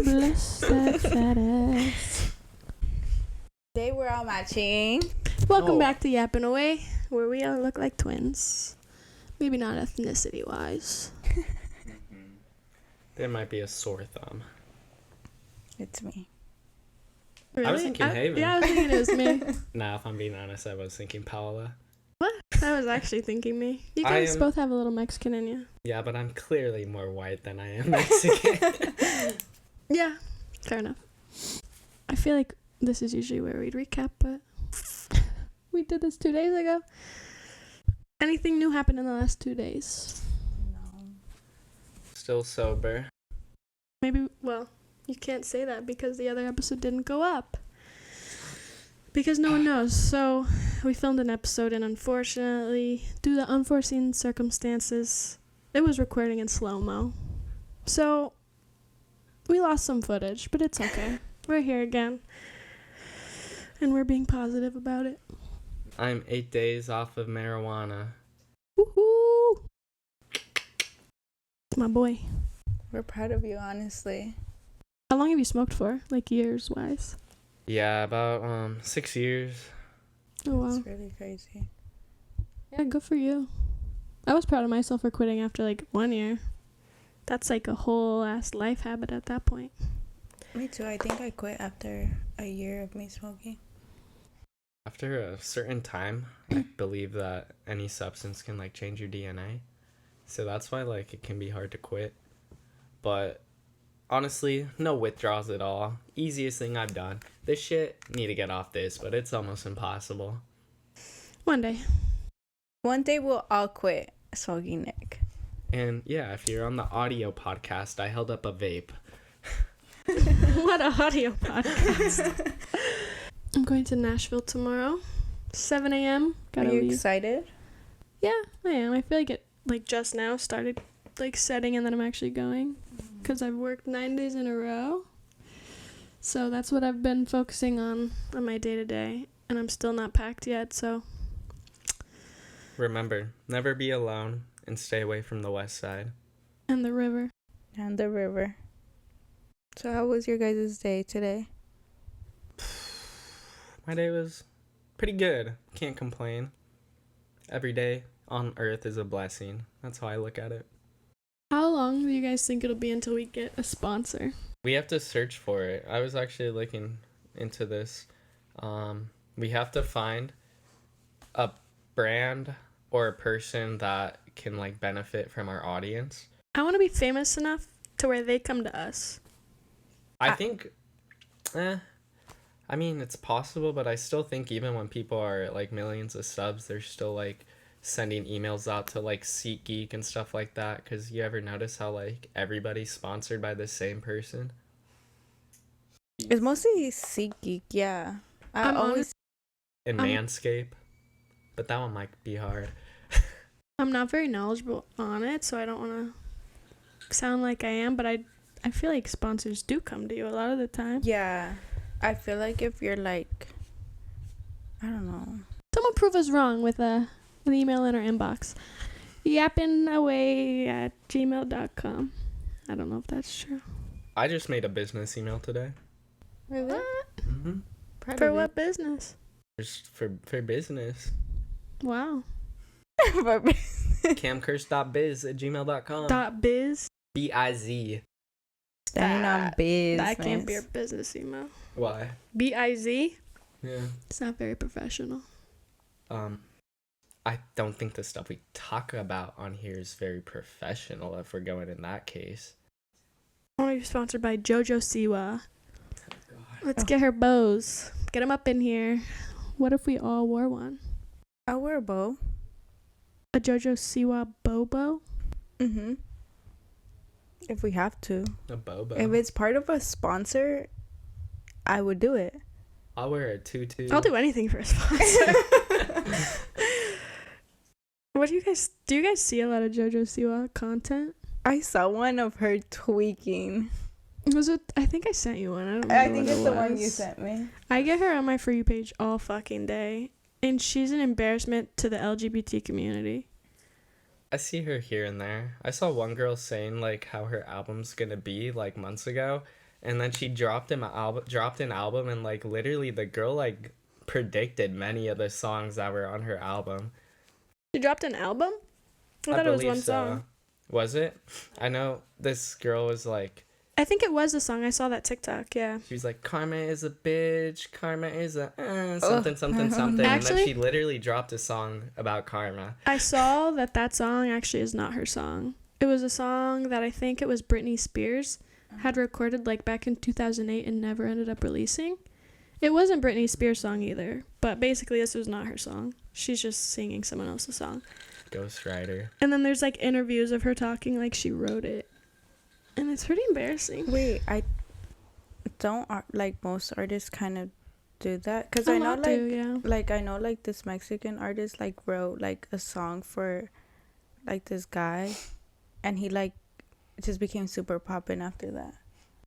Bless that fat ass. Today we're all matching. Welcome back to Yappin' Away, where we all look like twins. Maybe not ethnicity-wise. There might be a sore thumb. It's me. Really? I was thinking Haven. Yeah, I was thinking it was me. Nah, if I'm being honest, I was thinking Paola. What? I was actually thinking me. You guys both have a little Mexican in you. Yeah, but I'm clearly more white than I am Mexican. Yeah, fair enough. I feel like this is usually where we'd recap, but we did this 2 days ago. Anything new happened in the last 2 days? No. Still sober. Maybe, well, you can't say that because the other episode didn't go up. Because no one knows. So we filmed an episode, and unfortunately, due to unforeseen circumstances, it was recording in slow-mo. So we lost some footage, but it's okay. We're here again. And we're being positive about it. I'm 8 days off of marijuana. Woohoo! My boy. We're proud of you, honestly. How long have you smoked for? Like years-wise? Yeah, about 6 years. Oh, wow. It's really crazy. Yeah, good for you. I was proud of myself for quitting after like 1 year. That's like a whole ass life habit at that point. Me too. I think I quit after a year of me smoking. After a certain time, I believe that any substance can like change your DNA. So that's why like it can be hard to quit. But honestly, no withdrawals at all. Easiest thing I've done. This shit, need to get off this, but it's almost impossible. One day. One day we'll all quit smoking, Nick. And yeah, if you're on the audio podcast, I held up a vape. What a audio podcast. I'm going to Nashville tomorrow. 7 a.m. Are you excited? Yeah, I am. I feel like it like just now started like setting and then I'm actually going. Because I've worked 9 days in a row. So that's what I've been focusing on my day-to-day. And I'm still not packed yet, so. Remember, never be alone and stay away from the west side. And the river. And the river. So how was your guys' day today? My day was pretty good. Can't complain. Every day on earth is a blessing. That's how I look at it. How long do you guys think it'll be until we get a sponsor? We have to search for it. I was actually looking into this. We have to find a brand or a person that can like benefit from our audience. I want to be famous enough to where they come to us. I think, I mean, it's possible, but I still think even when people are at like millions of subs, they're still like sending emails out to like SeatGeek and stuff like that. Because you ever notice how like everybody's sponsored by the same person? It's mostly SeatGeek, yeah. I always... And Manscape. But that one might be hard. I'm not very knowledgeable on it, so I don't want to sound like I am, but I feel like sponsors do come to you a lot of the time. Yeah. I feel like if you're like... I don't know. Someone prove us wrong with an email in our inbox. yappinaway@gmail.com. I don't know if that's true. I just made a business email today. Really? What? Mm-hmm. For what business? Just for business. Wow. camcurse.biz@gmail.com. .biz? B-I-Z. Standing on biz. That can't be your business email. Why? B-I-Z? Yeah. It's not very professional. I don't think the stuff we talk about on here is very professional if we're going in that case. I want to be sponsored by Jojo Siwa. Let's get her bows. Get them up in here. What if we all wore one? I'll wear a bow. A Jojo Siwa bow? Mm-hmm. If we have to. A bobo. If it's part of a sponsor, I would do it. I'll wear a tutu. I'll do anything for a sponsor. What do you guys see a lot of Jojo Siwa content? I saw one of her tweaking. Was it? I think I sent you one. I don't remember. I think what it's it the one was. you sent me. I get her on my For You page all fucking day, and she's an embarrassment to the LGBT community. I see her here and there. I saw one girl saying like how her album's gonna be like months ago, and then she dropped an album, and like literally the girl like predicted many of the songs that were on her album. She dropped an album? I thought it was one song. Was it? I know this girl was like, I think it was a song. I saw that TikTok, yeah. she was like, karma is a bitch, karma is a something, something. And Actually, then she literally dropped a song about karma. I saw that song actually is not her song. It was a song that I think it was Britney Spears had recorded like back in 2008 and never ended up releasing. It wasn't Britney Spears' song either, but basically this was not her song. She's just singing someone else's song. Ghostwriter. And then there's like interviews of her talking like she wrote it. And it's pretty embarrassing. Wait, I don't like most artists kind of do that, because I know I know like this Mexican artist like wrote like a song for like this guy, and he like just became super poppin' after that.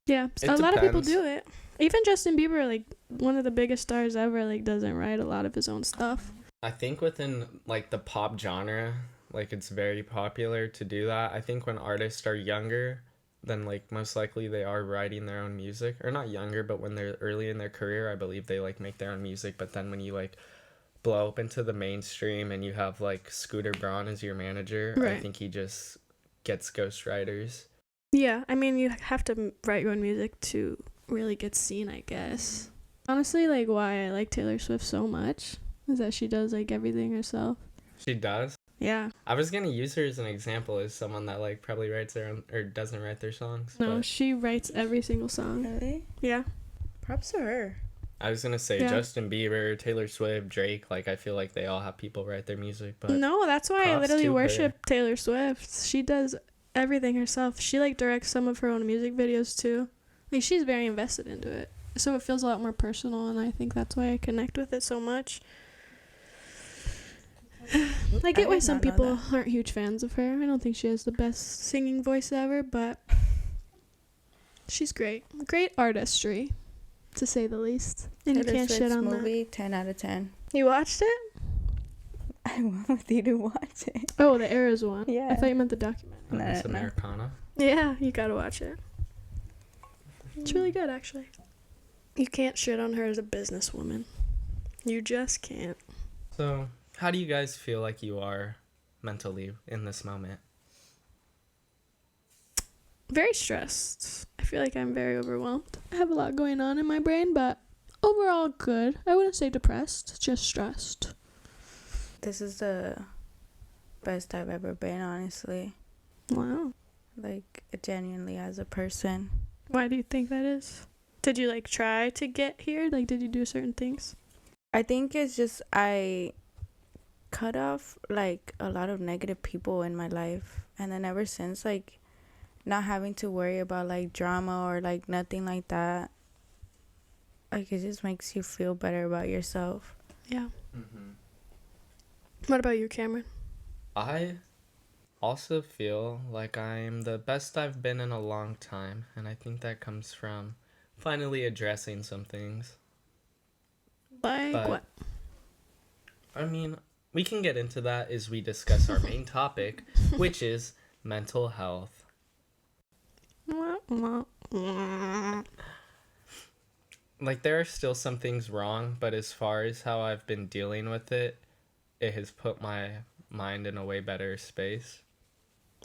Yeah, a lot of people do it. Even Justin Bieber, like one of the biggest stars ever, like doesn't write a lot of his own stuff. I think within like the pop genre, like it's very popular to do that. I think when artists are younger, then like most likely they are writing their own music, or not younger, but when they're early in their career, I believe they like make their own music. But then when you like blow up into the mainstream and you have like Scooter Braun as your manager, right, I think he just gets ghostwriters. Yeah, I mean, you have to write your own music to really get seen, I guess. Honestly, like why I like Taylor Swift so much is that she does like everything herself. She does? Yeah. I was gonna use her as an example as someone that like probably writes their own or doesn't write their songs. No, she writes every single song. Really? Yeah. Props to her. I was gonna say Justin Bieber, Taylor Swift, Drake. Like I feel like they all have people write their music, but no, that's why I literally worship Taylor Swift. She does everything herself. She like directs some of her own music videos too. Like she's very invested into it, so it feels a lot more personal, and I think that's why I connect with it so much. I get why some people aren't huge fans of her. I don't think she has the best singing voice ever, but she's great. Great artistry, to say the least. And Taylor you can't Swift's shit on movie, that. 10 out of 10. You watched it? I went with you to watch it. Oh, the Eras one. Yeah. I thought you meant the documentary. Miss Americana. Yeah, you gotta watch it. It's really good, actually. You can't shit on her as a businesswoman. You just can't. So, how do you guys feel like you are mentally in this moment? Very stressed. I feel like I'm very overwhelmed. I have a lot going on in my brain, but overall good. I wouldn't say depressed, just stressed. This is the best I've ever been, honestly. Wow. Like, genuinely as a person. Why do you think that is? Did you, like, try to get here? Like, did you do certain things? I think it's just I cut off, like, a lot of negative people in my life. And then ever since, like, not having to worry about, like, drama or, like, nothing like that. Like, it just makes you feel better about yourself. Yeah. Mm-hmm. What about you, Cameron? I also feel like I'm the best I've been in a long time, and I think that comes from finally addressing some things. Like what? I mean, we can get into that as we discuss our main topic, which is mental health. Like, there are still some things wrong, but as far as how I've been dealing with it, it has put my mind in a way better space.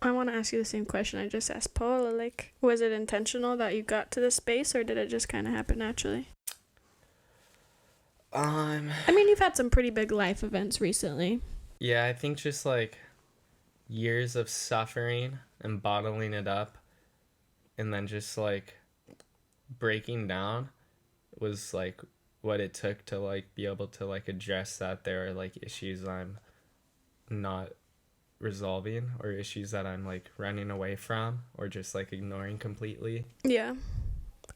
I want to ask you the same question I just asked Paula. Like, was it intentional that you got to this space, or did it just kind of happen naturally? I mean, you've had some pretty big life events recently. Yeah, I think just, like, years of suffering and bottling it up, and then just, like, breaking down was, like, what it took to, like, be able to, like, address that there are, like, issues I'm not resolving, or issues that I'm, like, running away from, or just, like, ignoring completely. Yeah.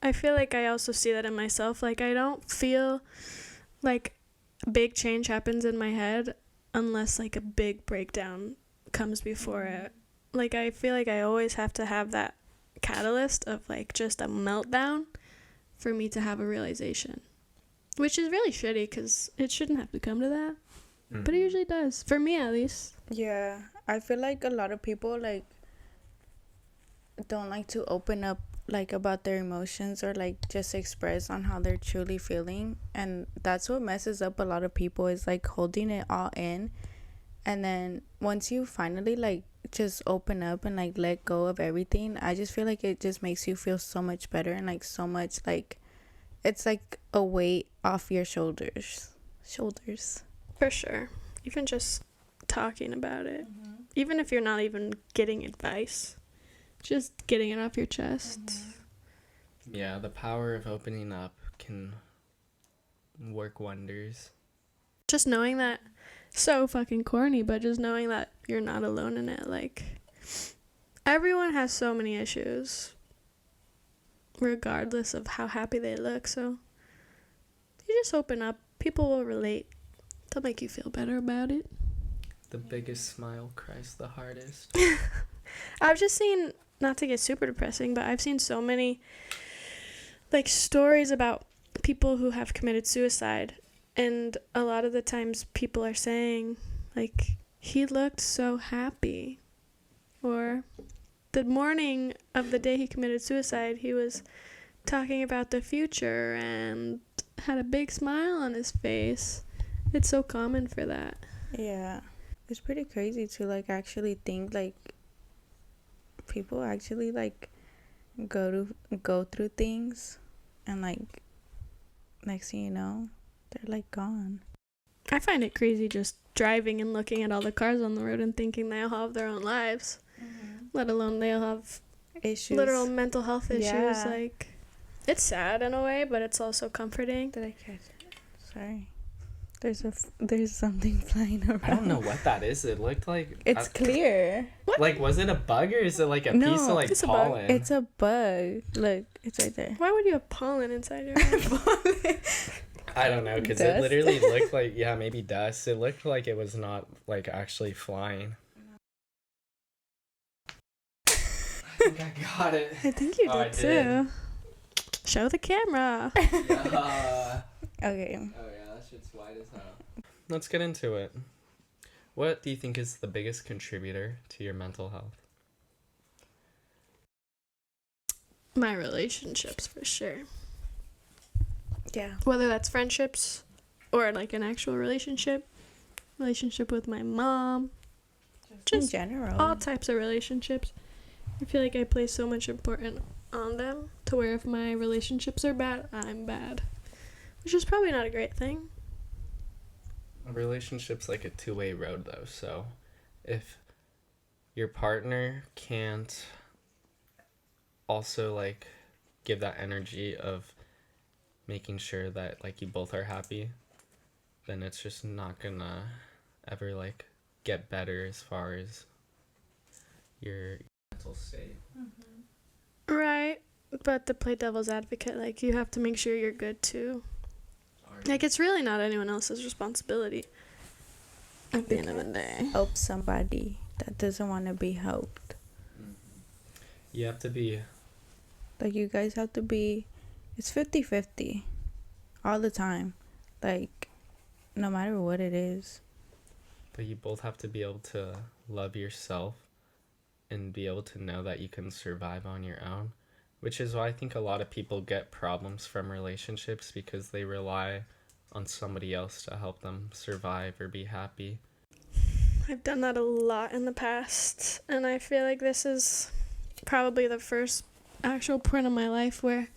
I feel like I also see that in myself. Like, I don't feel like a big change happens in my head unless, like, a big breakdown comes before it. Like, I feel like I always have to have that catalyst of, like, just a meltdown for me to have a realization. Which is really shitty, because it shouldn't have to come to that. But it usually does. For me, at least. Yeah. I feel like a lot of people, like, don't like to open up like about their emotions or like just express on how they're truly feeling, and that's what messes up a lot of people, is like holding it all in. And then once you finally like just open up and like let go of everything, I just feel like it just makes you feel so much better, and like so much like it's like a weight off your shoulders. For sure. Even just talking about it. Even if you're not even getting advice. Just getting it off your chest. Yeah, the power of opening up can work wonders. Just knowing that, so fucking corny, but just knowing that you're not alone in it. Like, everyone has so many issues, regardless of how happy they look. So, you just open up. People will relate. They'll make you feel better about it. The biggest smile cries the hardest. I've just seen, not to get super depressing, but I've seen so many like stories about people who have committed suicide, and a lot of the times people are saying like, he looked so happy, or the morning of the day he committed suicide he was talking about the future and had a big smile on his face. It's so common for that. Yeah, it's pretty crazy to like actually think like people actually like go through things, and like next thing you know they're like gone. I find it crazy just driving and looking at all the cars on the road and thinking they all have their own lives, let alone they all have Issues. literal mental health issues. Yeah. Like, it's sad in a way, but it's also comforting. Did I catch it? Sorry. There's something flying around. I don't know what that is. It looked like... It's clear. What? Like, was it a bug or is it like a No, piece of like it's a bug. pollen? It's a bug. Look, it's right there. Why would you have pollen inside your house? I don't know, because it Dust? literally looked like... Yeah, maybe dust. It looked like it was not like actually flying. I think I got it. I think you Oh, I did did. too. Show the camera. Yeah. Okay. Oh yeah, that shit's wide as hell. Let's get into it. What do you think is the biggest contributor to your mental health? My relationships, for sure. Yeah. Whether that's friendships or like an actual relationship with my mom, just in general. all types of relationships. I feel like I place so much importance on them to where if my relationships are bad, I'm bad. Which is probably not a great thing. A relationship's like a two-way road though, so if your partner can't also like give that energy of making sure that like you both are happy, then it's just not gonna ever like get better as far as your mental state. Right. But to play devil's advocate, like, you have to make sure you're good too. Like, it's really not anyone else's responsibility at the end of the day. Help somebody that doesn't want to be helped. You have to be... Like, you guys have to be... It's 50-50. All the time. Like, no matter what it is. But you both have to be able to love yourself and be able to know that you can survive on your own. Which is why I think a lot of people get problems from relationships, because they rely on somebody else to help them survive or be happy. I've done that a lot in the past, and I feel like this is probably the first actual point in my life where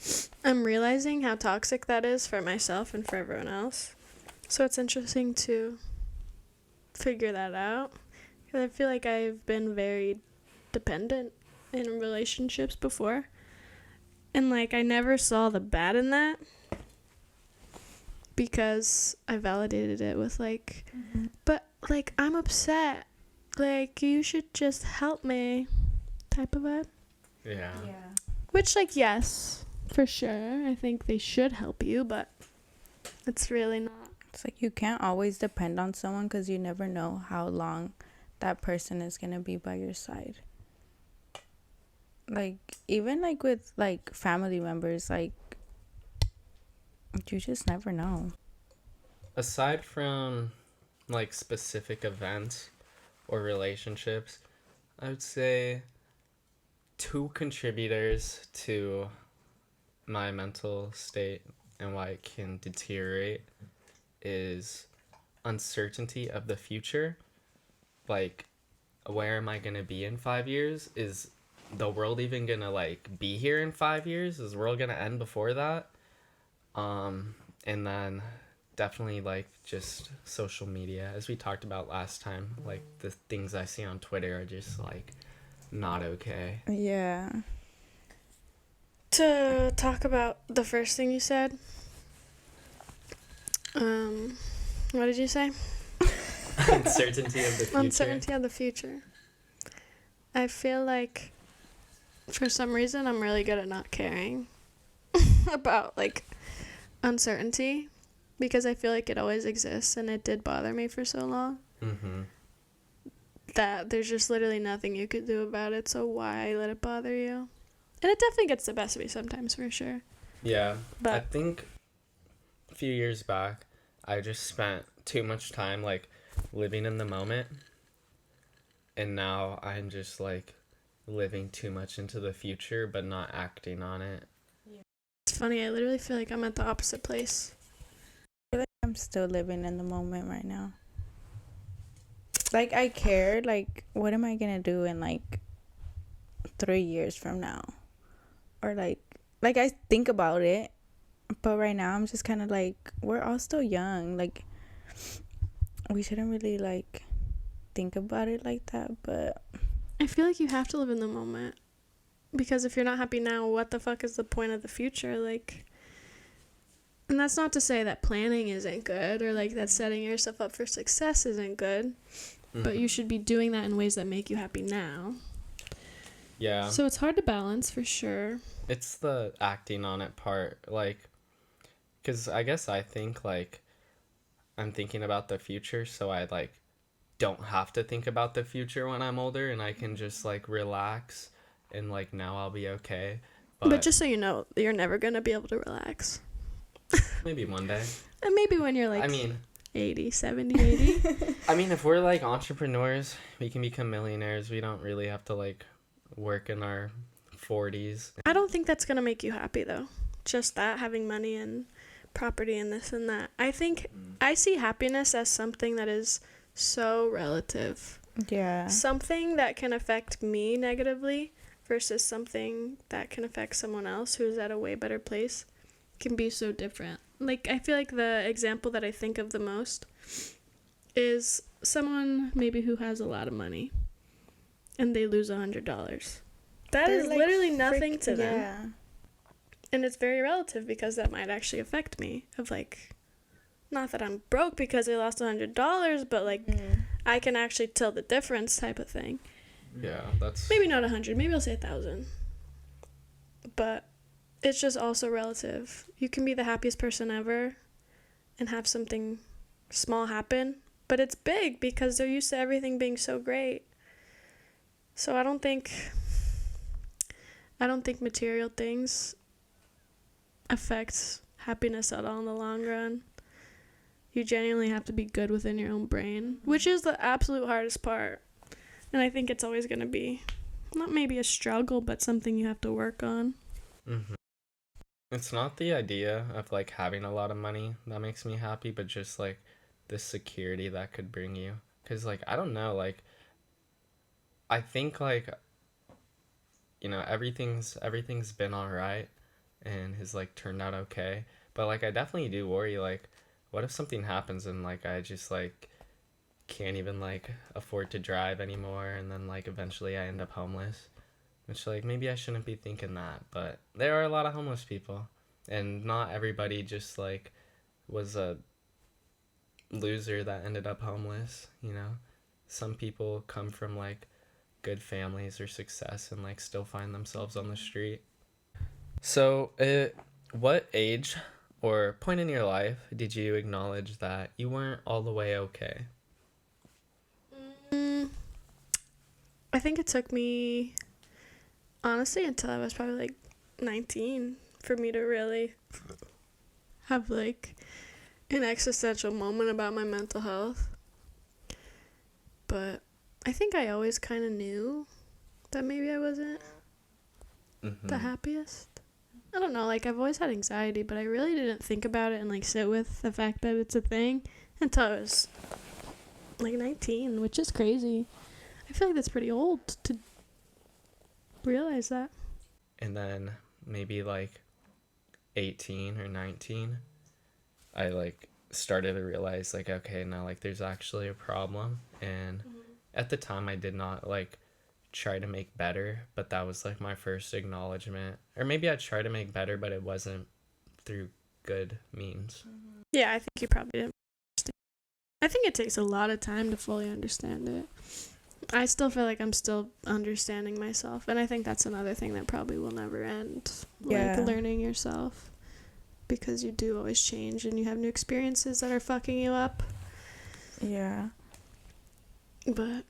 I'm realizing how toxic that is for myself and for everyone else. So it's interesting to figure that out, because I feel like I've been very dependent in relationships before, and like I never saw the bad in that, because I validated it with like, but like, I'm upset, like, you should just help me type of vibe. Yeah. Which, like, yes, for sure, I think they should help you, but it's really not. It's like you can't always depend on someone, because you never know how long that person is going to be by your side. Like, even like with like family members, like, you just never know. Aside from like specific events or relationships, I would say two contributors to my mental state and why it can deteriorate is uncertainty of the future. Like, where am I gonna be in 5 years? Is the world even gonna like be here in 5 years? Is the world gonna end before that? And then definitely like just social media, as we talked about last time. Like the things I see on Twitter are just like not okay. Yeah. To talk about the first thing you said, what did you say? Uncertainty of the future. Uncertainty of the future. I feel like for some reason I'm really good at not caring about like uncertainty, because I feel like it always exists and it did bother me for so long that there's just literally nothing you could do about it, so why let it bother you? And it definitely gets the best of me sometimes, for sure. Yeah, But I think a few years back I just spent too much time like living in the moment, and now I'm just like living too much into the future but not acting on it. it's funny, I literally feel like I'm at the opposite place. I feel like I'm still living in the moment right now. Like, I care, like, what am I gonna do in like 3 years from now? Or like I think about it, but right now I'm just kind of like, we're all still young, like we shouldn't really like think about it like that. But I feel like you have to live in the moment, because if you're not happy now, what the fuck is the point of the future? Like, and that's not to say that planning isn't good, or like that setting yourself up for success isn't good, but you should be doing that in ways that make you happy now. Yeah. So it's hard to balance, for sure. It's the acting on it part, like, because I guess I think like I'm thinking about the future, so I like don't have to think about the future when I'm older, and I can just like relax, and like now I'll be okay. But just so you know, you're never gonna be able to relax. Maybe one day. And maybe when you're like, I mean, 80, 70, 80. I mean, if we're like entrepreneurs, we can become millionaires. We don't really have to like work in our 40s. I don't think that's gonna make you happy though. Just that, having money and property and this and that. I think I see happiness as something that is so relative. yeah, Something that can affect me negatively versus something that can affect someone else who's at a way better place can be so different. Like, I feel like the example that I think of the most is someone maybe who has a lot of money and they lose $100. That They're, is like, literally nothing to them. yeah. And it's very relative, because that might actually affect me. Of like, not that I'm broke because I lost $100, but like I can actually tell the difference, type of thing. Yeah, that's Maybe not 100. Maybe I'll say 1,000. But it's just also relative. You can be the happiest person ever and have something small happen, but it's big because they're used to everything being so great. So I don't think material things affect happiness at all in the long run. You genuinely have to be good within your own brain, which is the absolute hardest part. And I think it's always going to be not maybe a struggle, but something you have to work on. It's not the idea of like having a lot of money that makes me happy, but just like the security that could bring you. Because like, I don't know, like I think like, you know, everything's been all right and has like turned out okay, but like I definitely do worry, like what if something happens and like I just like can't even like afford to drive anymore, and then like eventually I end up homeless, which like maybe I shouldn't be thinking that, but there are a lot of homeless people, and not everybody just like was a loser that ended up homeless, you know. Some people come from like good families or success and like still find themselves on the street. So what age or point in your life did you acknowledge that you weren't all the way okay? I think it took me, honestly, until I was probably like 19 for me to really have like an existential moment about my mental health. But I think I always kind of knew that maybe I wasn't the happiest. I don't know, like, I've always had anxiety, but I really didn't think about it and, like, sit with the fact that it's a thing until I was, like, 19, which is crazy. I feel like that's pretty old to realize that. And then maybe, like, 18 or 19, I, like, started to realize, like, okay, now, like, there's actually a problem. And at the time, I did not, like, try to make better, but that was, like, my first acknowledgement. Or maybe I tried to make better, but it wasn't through good means. Yeah, I think you probably didn't understand. I think it takes a lot of time to fully understand it. I still feel like I'm still understanding myself, and I think that's another thing that probably will never end. Yeah. Like, learning yourself, because you do always change and you have new experiences that are fucking you up. Yeah. But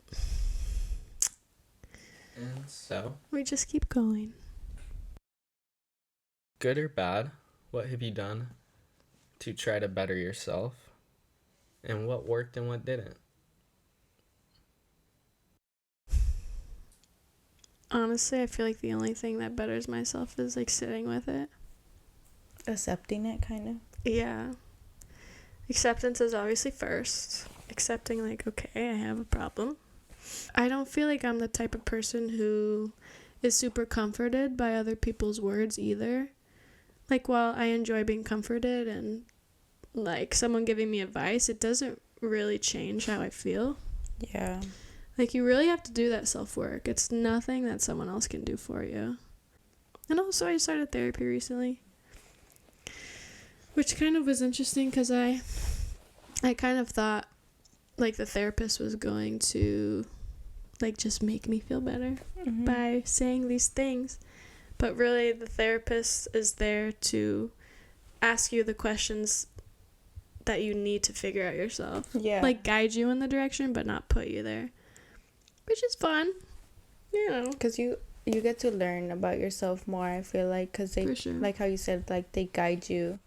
And so, we just keep going. good or bad, what have you done to try to better yourself? And what worked and what didn't? Honestly, I feel like the only thing that betters myself is, like, sitting with it. Accepting it, kind of. Yeah. Acceptance is obviously first. Accepting, like, okay, I have a problem. I don't feel like I'm the type of person who is super comforted by other people's words either. Like, while I enjoy being comforted and, like, someone giving me advice, it doesn't really change how I feel. Yeah. Like, you really have to do that self-work. It's nothing that someone else can do for you. And also, I started therapy recently, which kind of was interesting because I kind of thought, like, the therapist was going to, like, just make me feel better by saying these things. But really, the therapist is there to ask you the questions that you need to figure out yourself. Yeah. Like, guide you in the direction, but not put you there. Which is fun. You know. Because you get to learn about yourself more, I feel like. Because they, For sure. like how you said, like, they guide you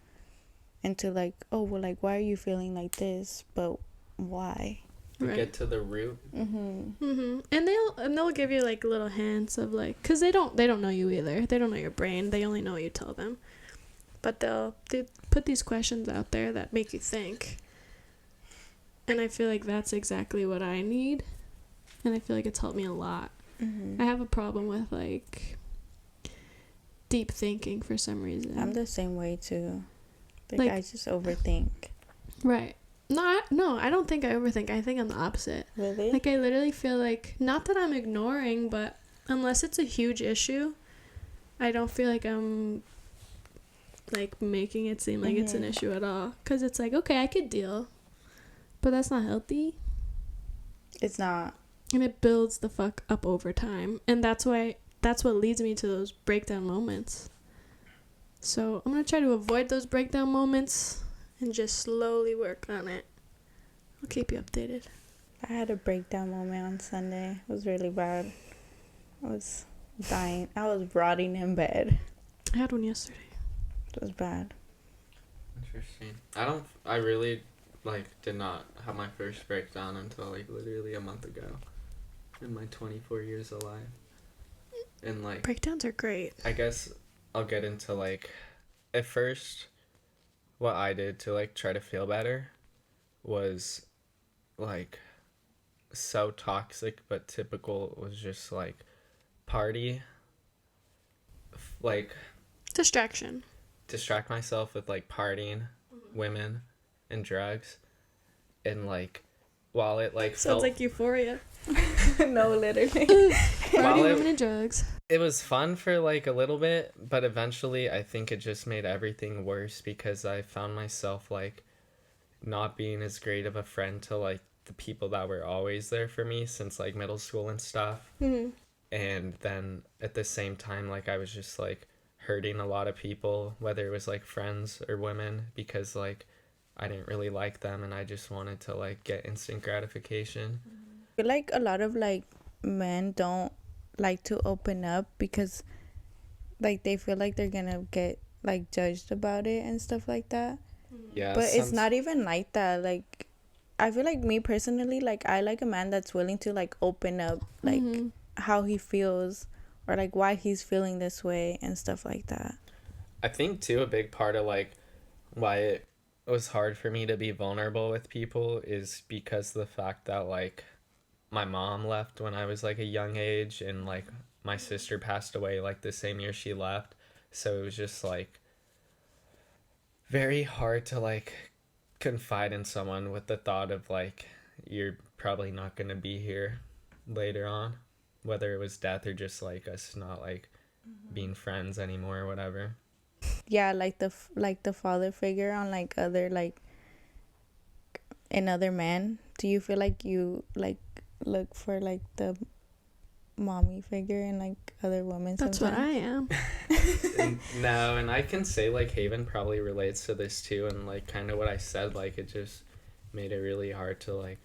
into, like, oh, well, like, why are you feeling like this? But why? To Right. get to the root. And they'll give you, like, little hints of, like, because they don't know you either. They don't know your brain. They only know what you tell them. But they put these questions out there that make you think. And I feel like that's exactly what I need. And I feel like it's helped me a lot. I have a problem with, like, deep thinking for some reason. I'm the same way too. Like, I just overthink. Right. No, I don't think I overthink. I think I'm the opposite. Really? Like, I literally feel like, not that I'm ignoring, but unless it's a huge issue, I don't feel like I'm, like, making it seem like it's an issue at all. Because it's like, okay, I could deal. But that's not healthy. It's not. And it builds the fuck up over time. And that's what leads me to those breakdown moments. So I'm going to try to avoid those breakdown moments and just slowly work on it. I'll keep you updated. I had a breakdown moment on Sunday. It was really bad. I was dying. I was rotting in bed. I had one yesterday. It was bad. Interesting. I really, like, did not have my first breakdown until, like, literally a month ago. In my 24 years alive. And, like, Breakdowns are great. I guess I'll get into, like, at first, what I did to, like, try to feel better was, like, so toxic but typical. Was just, like, party, like, distract myself with, like, partying, women, and drugs. And, like, while it, like, Sounds like Euphoria. No, literally. Party, women, and drugs. It was fun for, like, a little bit, but eventually I think it just made everything worse because I found myself, like, not being as great of a friend to, like, the people that were always there for me since, like, middle school and stuff. And then at the same time, like, I was just, like, hurting a lot of people, whether it was, like, friends or women, because, like, I didn't really like them and I just wanted to, like, get instant gratification. I feel like a lot of, like, men don't like to open up because, like, they feel like they're gonna get, like, judged about it and stuff like that. Yeah. But it's not even like that. Like, I feel like, me personally, like, I like a man that's willing to, like, open up, like, how he feels or like why he's feeling this way and stuff like that. I think too a big part of like why it was hard for me to be vulnerable with people is because of the fact that like my mom left when I was like a young age, and like my sister passed away like the same year she left. So it was just like very hard to like confide in someone with the thought of like you're probably not going to be here later on, whether it was death or just like us not like being friends anymore or whatever. Yeah, like the father figure on like other like in other men. Do you feel like you like look for like the mommy figure in like other women? That's sometimes? what I am. No, and I can say like Haven probably relates to this too, and like kind of what I said, like it just made it really hard to like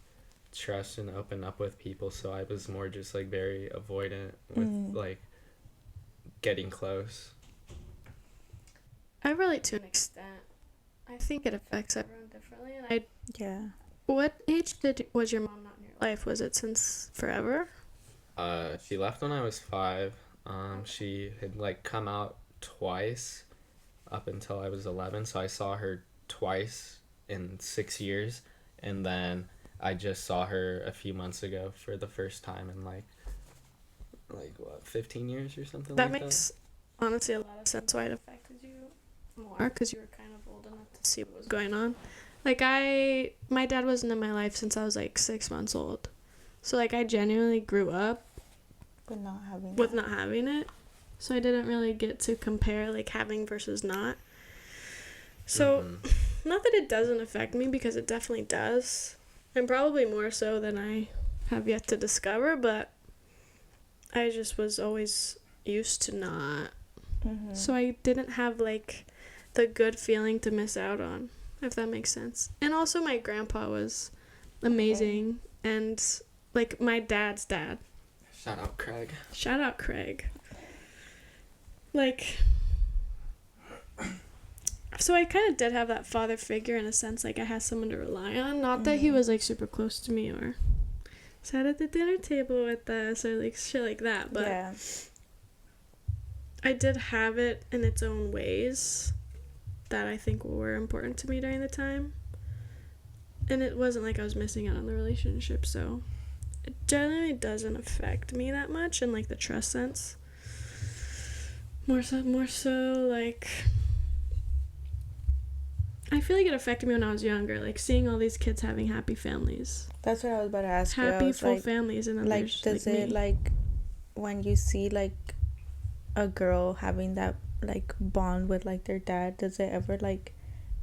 trust and open up with people, so I was more just like very avoidant with like getting close. I relate to an extent. I think it affects everyone differently. And Yeah. what age was your mom not in your life? Was it since forever? She left when I was 5. She had like come out twice up until I was 11, so I saw her twice in 6 years, and then I just saw her a few months ago for the first time in like what, 15 years or something That like makes honestly a lot of sense why it affected you more, because you were kind of old enough to see what was going on. Like my dad wasn't in my life since I was like 6 months old, so like I genuinely grew up But not having with not having it, so I didn't really get to compare like having versus not. So not that it doesn't affect me, because it definitely does, and probably more so than I have yet to discover, but I just was always used to not. So I didn't have like the good feeling to miss out on, if that makes sense. And also my grandpa was amazing, and like my dad's dad. Shout out Craig. Shout out Craig. Like, so I kind of did have that father figure in a sense, like I had someone to rely on. Not that he was like super close to me or sat at the dinner table with us or like shit like that, but yeah. I did have it in its own ways that I think were important to me during the time. And it wasn't like I was missing out on the relationship, so it generally doesn't affect me that much in like the trust sense. More so like I feel like it affected me when I was younger, like seeing all these kids having happy families. That's what I was about to ask you. Happy full like, families, and then like there's does like it me. like when you see like a girl having that like bond with like their dad, does it ever like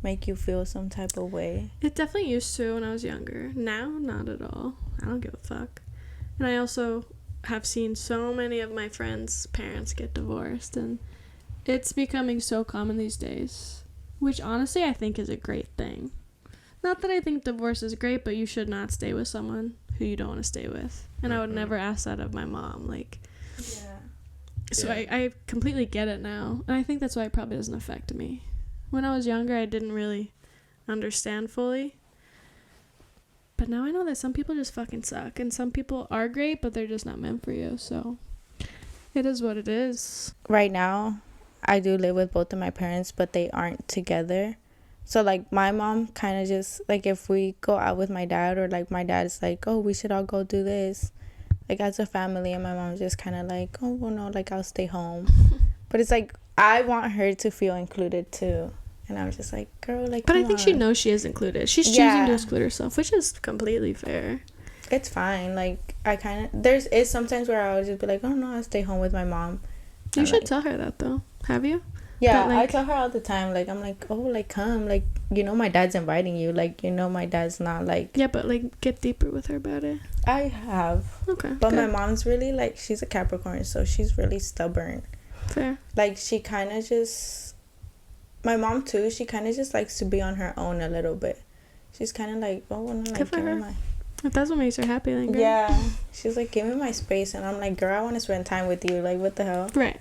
make you feel some type of way? It definitely used to when I was younger. Now, not at all. I don't give a fuck. And I also have seen so many of my friends' parents get divorced, and it's becoming so common these days, which honestly I think is a great thing. Not that I think divorce is great, but you should not stay with someone who you don't want to stay with. And I would never ask that of my mom. Like, Yeah. so Yeah. I completely get it now. And I think that's why it probably doesn't affect me. When I was younger, I didn't really understand fully. But now I know that some people just fucking suck. And some people are great, but they're just not meant for you. So it is what it is. Right now, I do live with both of my parents, but they aren't together. So, like, my mom kind of just, like, if we go out with my dad, or, like, my dad's like, oh, we should all go do this, like, as a family, and my mom's just kind of like, oh, well, no, like, I'll stay home. But it's like, I want her to feel included, too. And I'm just like, girl, like, But I come think she on. knows she is included. She's choosing Yeah. to exclude herself, which is completely fair. It's fine. Like, I kind of, there's is sometimes where I would just be like, oh, no, I'll stay home with my mom. You And, should like, tell her that, though. Have you? yeah, But, like- I tell her all the time, like, I'm like, oh, like, come, like, you know my dad's inviting you, like, you know my dad's not, like, Yeah, but, like, get deeper with her about it. I have, Okay. but my good. mom's really, like, she's a Capricorn, so she's really stubborn. Fair. Like, she kind of just, my mom, too, she kind of just likes to be on her own a little bit. She's kind of like, oh, well, no, Good like, for give me her. my, If that's what makes her happy, then great. yeah, she's like, give me my space, and I'm like, girl, I want to spend time with you, like, what the hell? Right.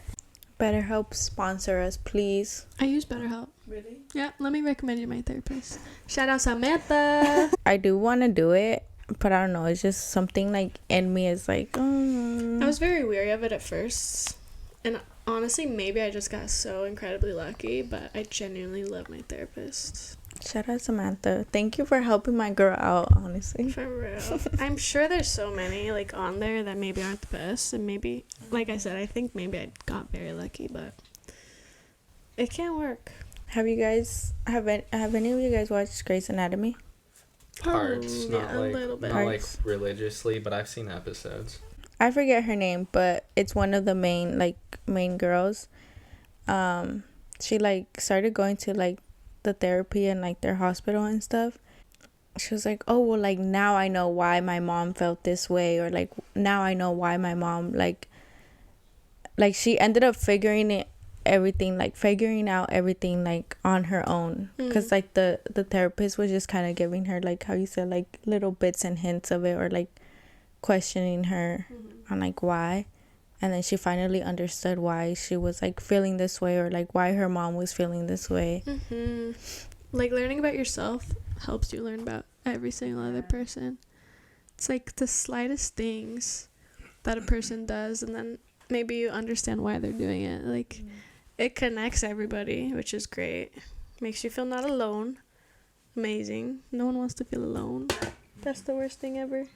BetterHelp sponsor us, please. I use BetterHelp. Really? Yeah, let me recommend you my therapist. Shout out Samantha. I do want to do it, but I don't know, it's just something, like, in me is like, I was very weary of it at first. And honestly, maybe I just got so incredibly lucky, but I genuinely love my therapist. Shout out Samantha. Thank you for helping my girl out, honestly. For real. I'm sure there's so many, like, on there that maybe aren't the best. And maybe, like I said, I think maybe I got very lucky, but it can't work. Have any of you guys watched Grey's Anatomy? Parts, not yeah, like a little bit. not like religiously, but I've seen episodes. I forget her name, but it's one of the main girls. She like started going to like the therapy and like their hospital and stuff. She was like, oh well, like now I know why my mom felt this way, or like now I know why my mom like she ended up figuring out everything like on her own, because like the therapist was just kind of giving her, like how you said, like little bits and hints of it, or like questioning her on like why, and then she finally understood why she was like feeling this way, or like why her mom was feeling this way. Like learning about yourself helps you learn about every single other person. It's like the slightest things that a person does, and then maybe you understand why they're doing it. Like it connects everybody, which is great. Makes you feel not alone. Amazing. No one wants to feel alone. That's the worst thing ever.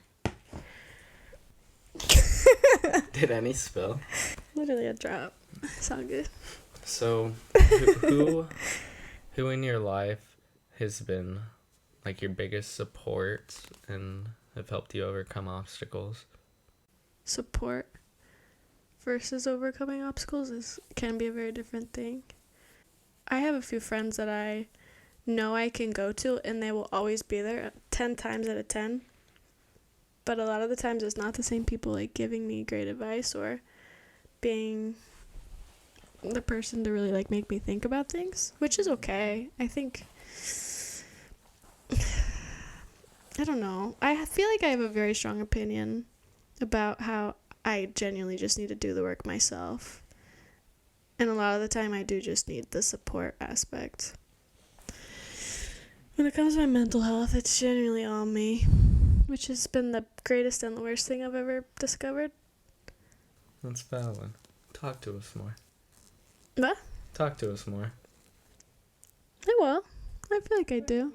Did any spill? Literally a drop. It's all good. So, who in your life has been like your biggest support and have helped you overcome obstacles? Support versus overcoming obstacles can be a very different thing. I have a few friends that I know I can go to, and they will always be there 10 times out of 10. But a lot of the times it's not the same people like giving me great advice or being the person to really like make me think about things, which is okay. I think I don't know. I feel like I have a very strong opinion about how I genuinely just need to do the work myself. And a lot of the time I do just need the support aspect. When it comes to my mental health, it's genuinely all me, which has been the greatest and the worst thing I've ever discovered. That's valid. Talk to us more. What? Talk to us more. I will. I feel like I do.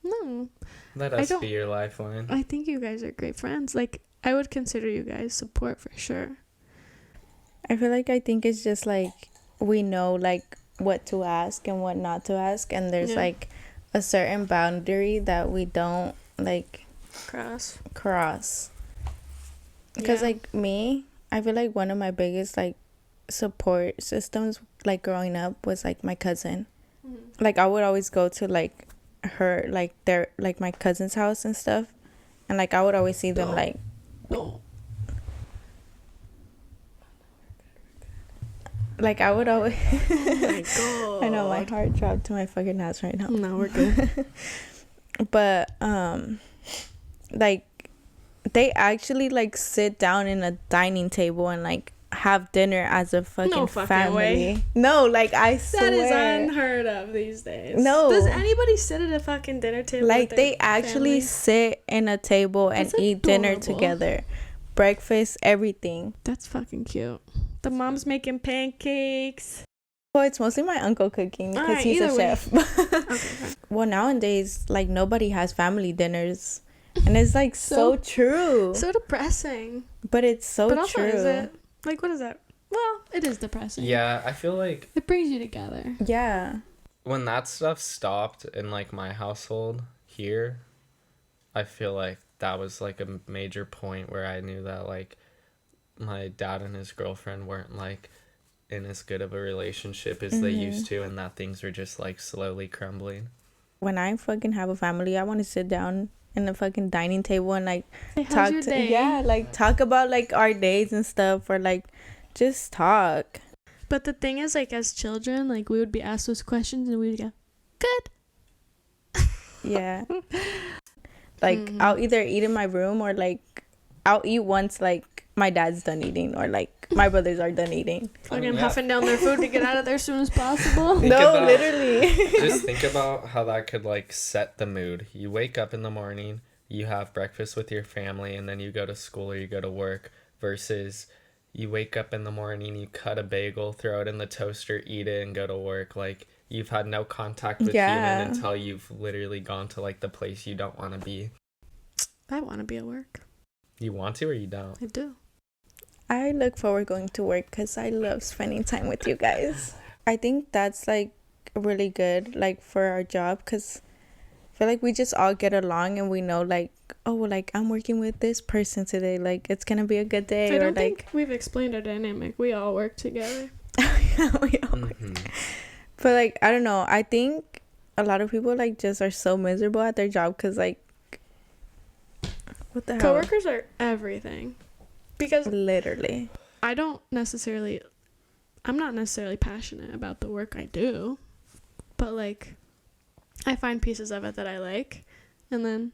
No. Let us be your lifeline. I think you guys are great friends. Like, I would consider you guys support for sure. I think it's just like we know like what to ask and what not to ask, and there's like a certain boundary that we don't like cross. Because like me, I feel like one of my biggest like support systems like growing up was like my cousin. Like I would always go to like her like their like my cousin's house and stuff, and like I would always see them like like I would always oh my god. I know, my heart dropped to my fucking ass right now. No, we're good. But like they actually like sit down in a dining table and like have dinner as a fucking family. Way. No, like I swear. That is unheard of these days. No. Does anybody sit at a fucking dinner table? Like they actually sit in a table and eat dinner together. Breakfast, everything. That's fucking cute. The mom's making pancakes. Well, it's mostly my uncle cooking because he's a chef. Okay. Well, nowadays, like nobody has family dinners. And it's like so true. So depressing. But it's so but also, true. Is it? Like, what is that? Well, it is depressing. Yeah, I feel like it brings you together. Yeah. When that stuff stopped in like my household here, I feel like that was like a major point where I knew that like my dad and his girlfriend weren't like in as good of a relationship as they used to, and that things were just like slowly crumbling. When I fucking have a family, I want to sit down in the fucking dining table and like talk talk about like our days and stuff, or like just talk. But the thing is, like as children, like we would be asked those questions and we would go, good. Yeah. Like I'll either eat in my room, or like I'll eat once like my dad's done eating, or like my brothers are done eating. Fucking huffing down their food to get out of there as soon as possible. Literally. Just think about how that could like set the mood. You wake up in the morning, you have breakfast with your family, and then you go to school or you go to work, versus you wake up in the morning, you cut a bagel, throw it in the toaster, eat it, and go to work. Like, you've had no contact with human until you've literally gone to, like, the place you don't want to be. I want to be at work. You want to or you don't? I do. I look forward going to work because I love spending time with you guys. I think that's, like, really good, like, for our job, because I feel like we just all get along and we know, like, oh, like, I'm working with this person today, like, it's gonna be a good day. I don't like, think we've explained our dynamic. We all work together. yeah, we all work. But, like, I don't know, I think a lot of people, like, just are so miserable at their job because, like, what the hell? Coworkers are everything. Because literally, I'm not necessarily passionate about the work I do, but, like, I find pieces of it that I like, and then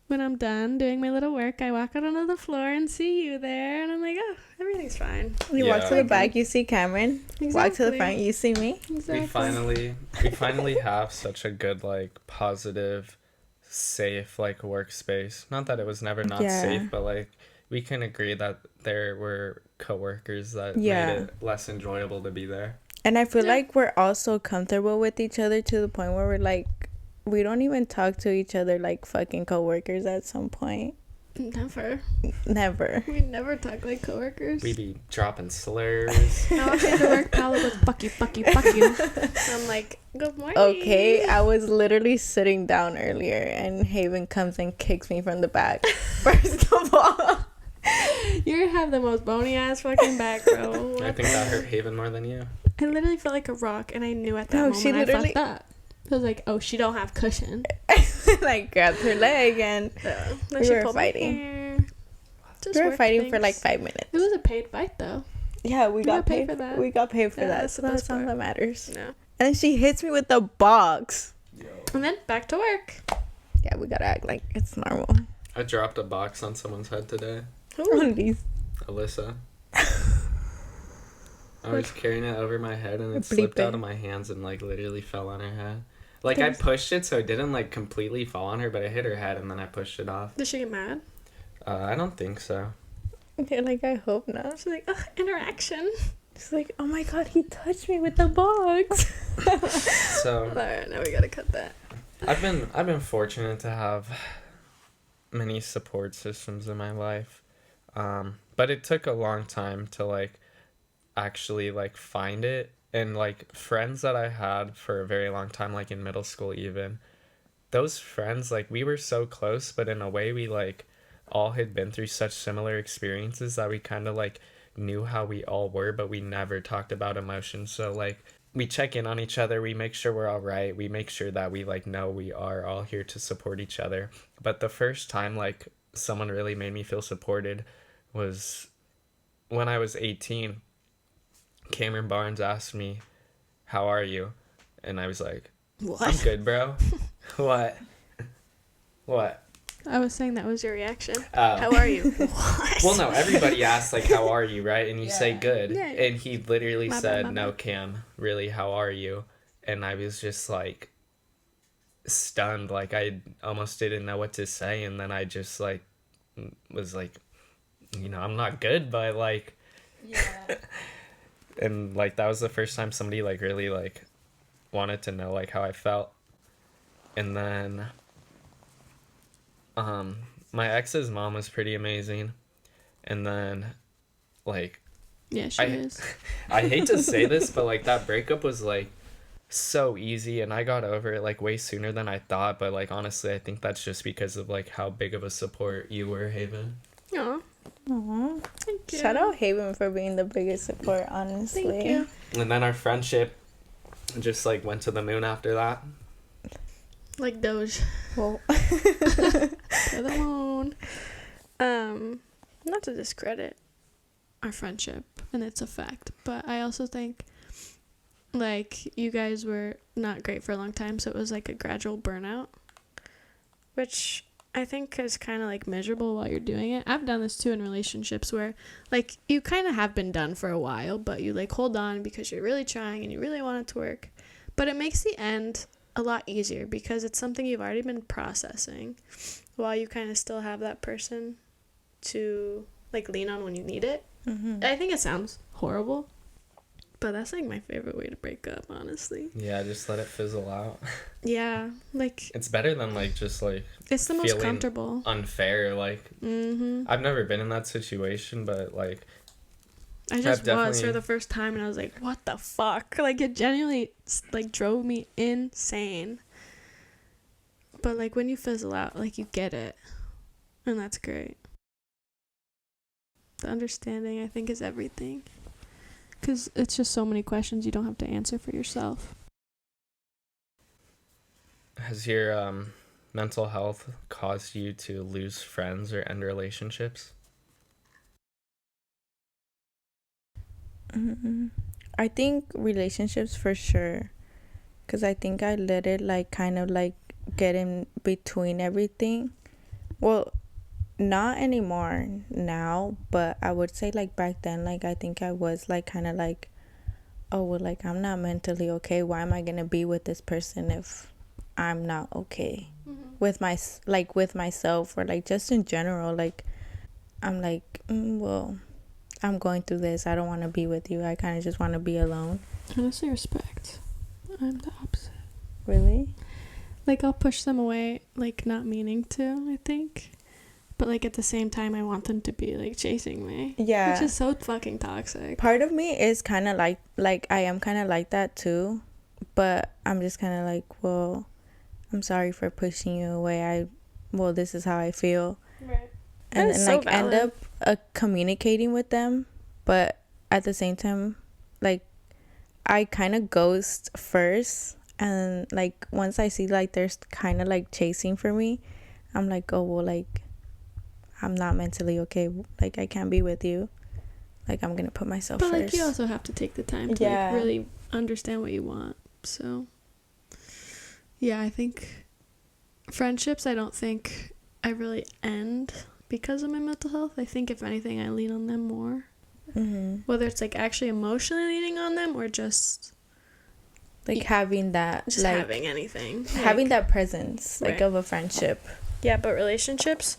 when I'm done doing my little work, I walk out onto the floor and see you there, and I'm like, oh, everything's fine. You walk to the back, you see Cameron. Exactly. Walk to the front, you see me. Exactly. We finally have such a good, like, positive, safe, like, workspace. Not that it was never not safe, but, like, we can agree that there were coworkers that made it less enjoyable to be there. And I feel like we're also comfortable with each other to the point where we're like, we don't even talk to each other like fucking coworkers at some point. Never. We never talk like coworkers. We be dropping slurs. I walk into work, Paula goes, fuck you. I'm like, good morning. Okay, I was literally sitting down earlier and Haven comes and kicks me from the back. First of all. You have the most bony ass fucking back, bro. I think that hurt Haven more than you. I literally felt like a rock, and I knew at that moment she literally... I fucked up. I was like, oh, she don't have cushion. Like, grabbed her leg, and we were fighting. We were fighting for like 5 minutes. It was a paid fight, though. Yeah, we got paid for that. We got paid for that, so that's all that matters. Yeah. And then she hits me with the box. And then back to work. Yeah, we gotta act like it's normal. I dropped a box on someone's head today. Who? Alyssa. I was carrying it over my head and it slipped out of my hands and, like, literally fell on her head. Like, I pushed it so it didn't, like, completely fall on her, but it hit her head and then I pushed it off. Did she get mad? I don't think so. Okay, like, I hope not. She's like, ugh, interaction. She's like, oh my god, he touched me with the box. So. Alright, now we gotta cut that. I've been fortunate to have many support systems in my life. But it took a long time to, like, actually, like, find it. And, like, friends that I had for a very long time, like, in middle school even, those friends, like, we were so close, but in a way we, like, all had been through such similar experiences that we kind of, like, knew how we all were, but we never talked about emotions. So, like, we check in on each other, we make sure we're all right, we make sure that we, like, know we are all here to support each other. But the first time, like, someone really made me feel supported was when I was 18. Cameron Barnes asked me, how are you? And I was like, what? I'm good, bro. What? I was saying that was your reaction. How are you? What? Well, no, everybody asks, like, how are you, right? And you say good. Yeah. And he literally said, my no, bad. Cam, really, how are you? And I was just, like, stunned. Like, I almost didn't know what to say. And then I just, like, was like, you know, I'm not good, but, like... Yeah. And, like, that was the first time somebody, like, really, like, wanted to know, like, how I felt. And then, my ex's mom was pretty amazing. And then, like... Yeah, she is. I hate to say this, but, like, that breakup was, like, so easy. And I got over it, like, way sooner than I thought. But, like, honestly, I think that's just because of, like, how big of a support you were, Haven. Aw. Aww. Thank you. Shout out Haven for being the biggest support, honestly. Thank you. And then our friendship just, like, went to the moon after that. Like Doge. Well. To the moon. Not to discredit our friendship, and it's a fact, but I also think, like, you guys were not great for a long time, so it was, like, a gradual burnout, which... I think is kind of, like, miserable while you're doing it. I've done this too in relationships where, like, you kind of have been done for a while, but you, like, hold on because you're really trying and you really want it to work. But it makes the end a lot easier because it's something you've already been processing while you kind of still have that person to, like, lean on when you need it. I think it sounds horrible, but that's like my favorite way to break up, honestly. Yeah, just let it fizzle out. Yeah, like It's better than like just like it's the most feeling comfortable. unfair. Like I've never been in that situation, but like I just was definitely- for the first time, and I was like, "What the fuck?" Like it genuinely like drove me insane. But like when you fizzle out, like you get it, and that's great. The understanding, I think, is everything. Because it's just so many questions you don't have to answer for yourself. has your mental health caused you to lose friends or end relationships? I think relationships for sure, because I think I let it like kind of like get in between everything. Well, not anymore now, but I would say like back then, like I think I was like kind of like, oh well, like I'm not mentally okay. Why am I gonna be with this person if I'm not okay with with myself, or like just in general? Like I'm like, well, I'm going through this. I don't want to be with you. I kind of just want to be alone. Honestly, respect. I'm the opposite. Really? Like I'll push them away, like not meaning to, I think. But like at the same time, I want them to be like chasing me. Yeah. Which is so fucking toxic. Part of me is kind of like I am kind of like that too, but I'm just kind of like, well, I'm sorry for pushing you away. Well, this is how I feel. Right. And That is then so like end valid. up communicating with them, but at the same time, like I kind of ghost first, and like once I see like there's kind of like chasing for me, I'm like, oh well, like I'm not mentally okay. Like I can't be with you. Like I'm gonna put myself But first. like you also have to take the time to Yeah. like really understand what you want. So yeah, I think friendships, I don't think I really end because of my mental health. I think if anything, I lean on them more. Whether it's like actually emotionally leaning on them or just like having that, just like having anything, having like, that presence, like Right. of a friendship. Yeah, but relationships,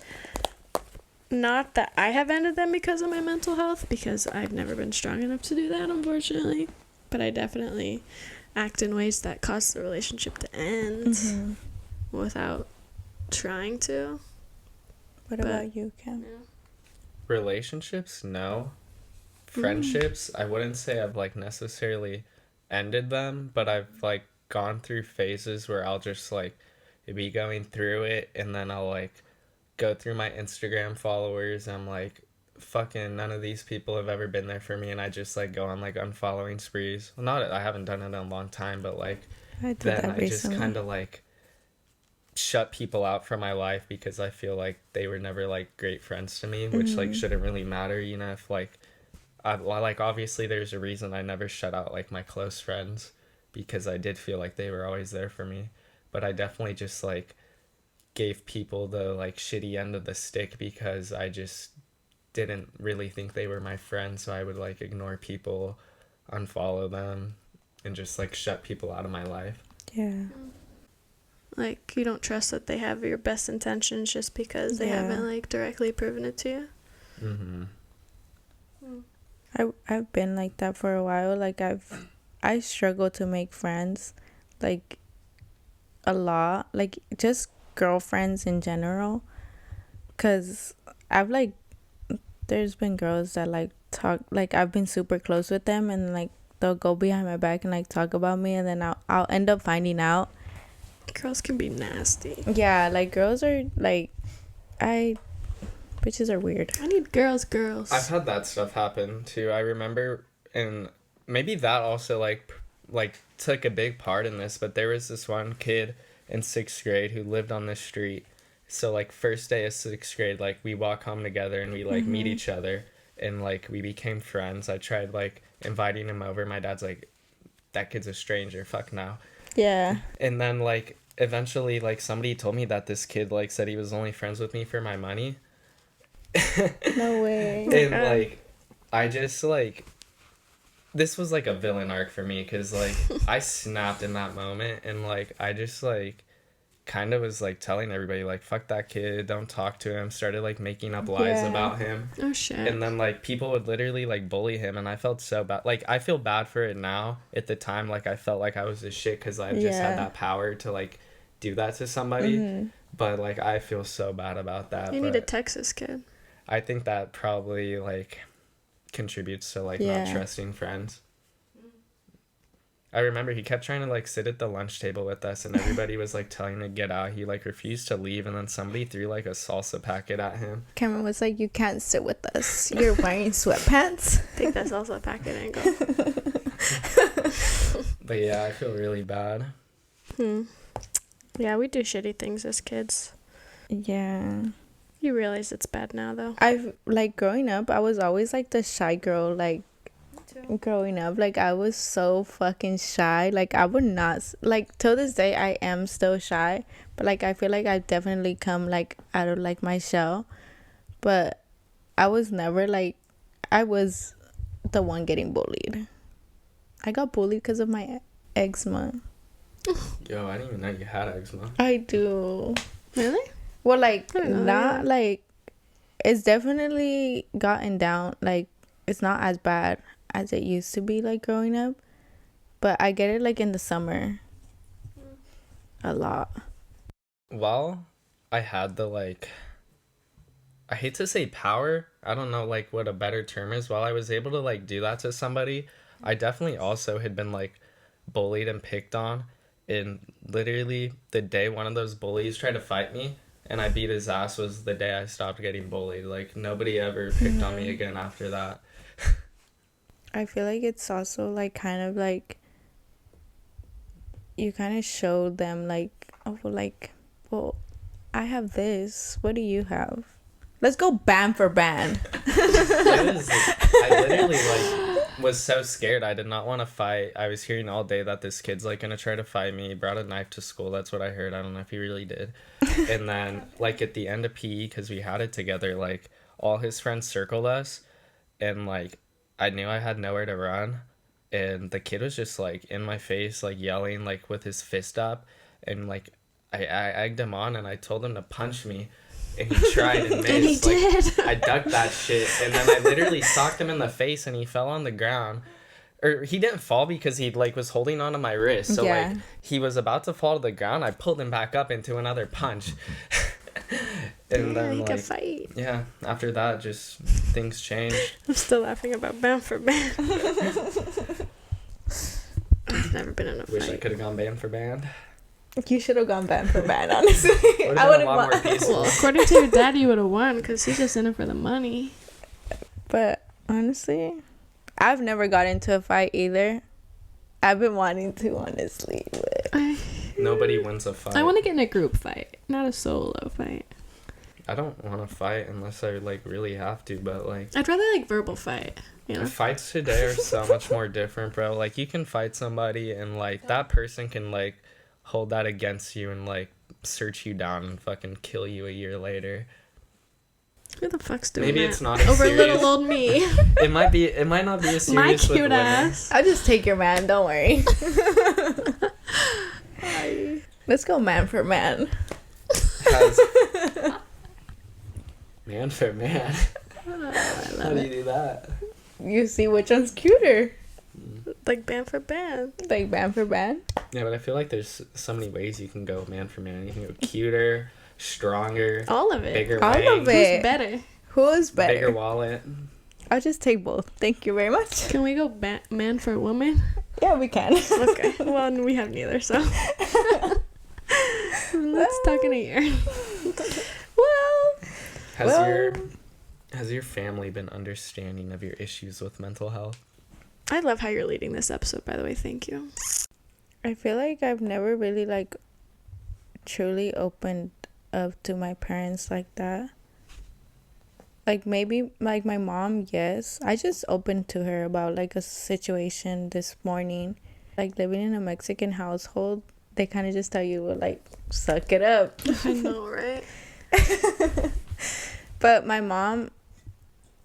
not that I have ended them because of my mental health, because I've never been strong enough to do that, unfortunately. But I definitely act in ways that cause the relationship to end without trying to. What about you, Cam? Relationships, no. Friendships, I wouldn't say I've like necessarily ended them, but I've like gone through phases where I'll just like be going through it, and then I'll like go through my Instagram followers. I'm like, fucking none of these people have ever been there for me, and I just like go on like unfollowing sprees. Well, not I haven't done it in a long time, but like I did then that I recently. just kind of like shut people out from my life because I feel like they were never like great friends to me, which like shouldn't really matter, you know. If like I like obviously there's a reason I never shut out like my close friends, because I did feel like they were always there for me, but I definitely just like gave people the like shitty end of the stick because I just didn't really think they were my friends, so I would like ignore people, unfollow them, and just like shut people out of my life. Yeah. Like, you don't trust that they have your best intentions just because they haven't like directly proven it to you. I've been like that for a while. Like I struggle to make friends, like a lot, like just girlfriends in general, because I've like there's been girls that like talk, like I've been super close with them, and like they'll go behind my back and like talk about me, and then I'll end up finding out. Girls can be nasty. Yeah, like girls are like bitches are weird. I need girls. I've had that stuff happen too. I remember, and maybe that also like took a big part in this, but there was this one kid in 6th grade who lived on this street. So like first day of 6th grade, like we walk home together and we like meet each other, and like we became friends. I tried like inviting him over. My dad's like, that kid's a stranger, fuck no. Yeah. And then like eventually like somebody told me that this kid like said he was only friends with me for my money. No way. And like I just like, this was like a villain arc for me, because like I snapped in that moment, and like I just like kind of was like telling everybody like, fuck that kid, don't talk to him, started like making up lies about him. Oh shit. And then like people would literally like bully him, and I felt so bad. Like I feel bad for it now. At the time, like I felt like I was a shit because I just had that power to like do that to somebody. But like I feel so bad about that. You need a Texas kid. I think that probably like contributes to like not trusting friends. I remember he kept trying to like sit at the lunch table with us, and everybody was like telling him to get out. He like refused to leave, and then somebody threw like a salsa packet at him. Cameron was like, "You can't sit with us. You're wearing sweatpants." Take that salsa packet and go. But yeah, I feel really bad. Yeah, we do shitty things as kids. Yeah. You realize it's bad now, though. I've like growing up, I was always like the shy girl. Like growing up, like I was so fucking shy. Like I would not like till this day I am still shy, but like I feel like I've definitely come like out of like my shell. But I was never like, I was the one getting bullied. I got bullied because of my eczema. Yo, I didn't even know you had eczema. I do. Really? Well, like not like, it's definitely gotten down. Like it's not as bad as it used to be like growing up, but I get it like in the summer a lot. Well, I had the like, I hate to say power, I don't know like what a better term is. While I was able to like do that to somebody, I definitely also had been like bullied and picked on. And literally the day one of those bullies tried to fight me and I beat his ass was the day I stopped getting bullied. Like nobody ever picked on me again after that. I feel like it's also like kind of like you kind of showed them like, oh, like, well, I have this, what do you have? Let's go band for band. It was, I literally like was so scared. I did not want to fight. I was hearing all day that this kid's like gonna try to fight me. He brought a knife to school. That's what I heard. I don't know if he really did. And then like at the end of PE, because we had it together, like all his friends circled us, and like I knew I had nowhere to run, and the kid was just like in my face, like yelling, like with his fist up, and like I egged him on, and I told him to punch me. And he tried and missed. And he did. I ducked that shit, and then I literally socked him in the face, and he fell on the ground. Or he didn't fall because he like was holding onto my wrist. So like he was about to fall to the ground. I pulled him back up into another punch. And then he like could fight. Yeah, after that, just things changed. I'm still laughing about band for band. I've never been in a fight. Wish I could have gone band for band. You should have gone band for band, honestly. I would have won more peaceful. Well, according to your dad, you would have won because he's just in it for the money. But honestly, I've never got into a fight either. I've been wanting to, honestly. But Nobody wins a fight. I want to get in a group fight, not a solo fight. I don't want to fight unless I like really have to, but like I'd rather like verbal fight. You know? Fights today are so much more different, bro. Like you can fight somebody and like that person can like hold that against you and like search you down and fucking kill you a year later. Who the fuck's doing Maybe that? it's not as over serious. little old me. It might not be as serious My with cute women. ass. I'll just take your man, don't worry. Let's go man for man. Man for man. I How love do it. you do that? You see which one's cuter. Like band for band. Like band for band. Yeah, but I feel like there's so many ways you can go man for man. You can go cuter, stronger, All of it. bigger All wang, of it. Who's better? Who's better? bigger wallet. I'll just take both. Thank you very much. Can we go man for woman? Yeah, we can. Okay. Well, we have neither, so. Let's talk in a year. Has your family been understanding of your issues with mental health? I love how you're leading this episode, by the way. Thank you. I feel like I've never really like truly opened up to my parents like that. Like maybe like my mom, yes. I just opened to her about like a situation this morning. Like living in a Mexican household, they kind of just tell you, well, like, suck it up. I know, right? But my mom,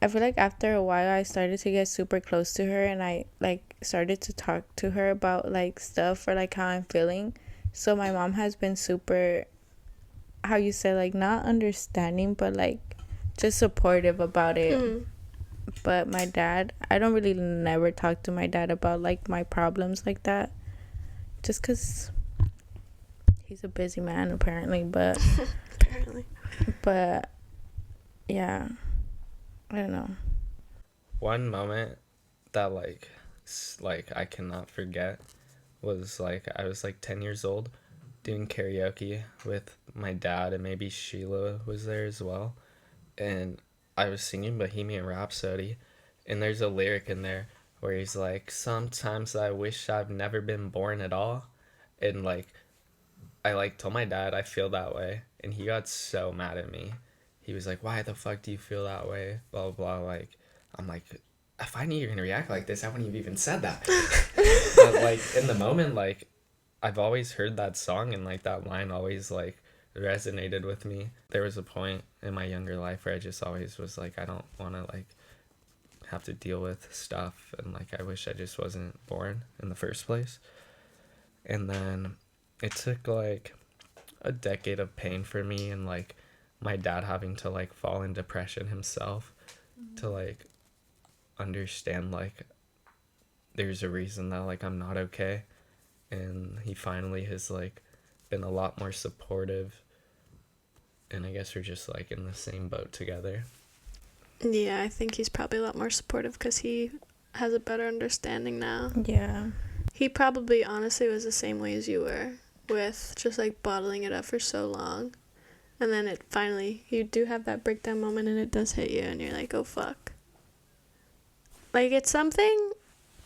I feel like after a while I started to get super close to her, and I like started to talk to her about like stuff or like how I'm feeling. So my mom has been super how you said, like, not understanding, but like just supportive about it. But my dad, I don't really never talk to my dad about like my problems like that, just because he's a busy man apparently. But but yeah, I don't know. One moment that like I cannot forget was like I was like 10 years old doing karaoke with my dad, and maybe Sheila was there as well, and I was singing Bohemian Rhapsody, and there's a lyric in there where he's like, sometimes I wish I've never been born at all, and like I like told my dad I feel that way, and he got so mad at me. He was like, why the fuck do you feel that way, blah blah blah. Like, I'm like, if I knew you were gonna react like this, I wouldn't have even said that. But like in the moment, like I've always heard that song, and like that line always like resonated with me. There was a point in my younger life where I just always was like, I don't want to like have to deal with stuff, and like I wish I just wasn't born in the first place. And then it took like a decade of pain for me, and like my dad having to like fall in depression himself to like understand like there's a reason that like I'm not okay. And he finally has like been a lot more supportive, and I guess we're just like in the same boat together. Yeah, I think he's probably a lot more supportive because he has a better understanding now. Yeah. He probably honestly was the same way as you were, with just like bottling it up for so long, and then it finally, you do have that breakdown moment and it does hit you and you're like, oh fuck. Like, it's something,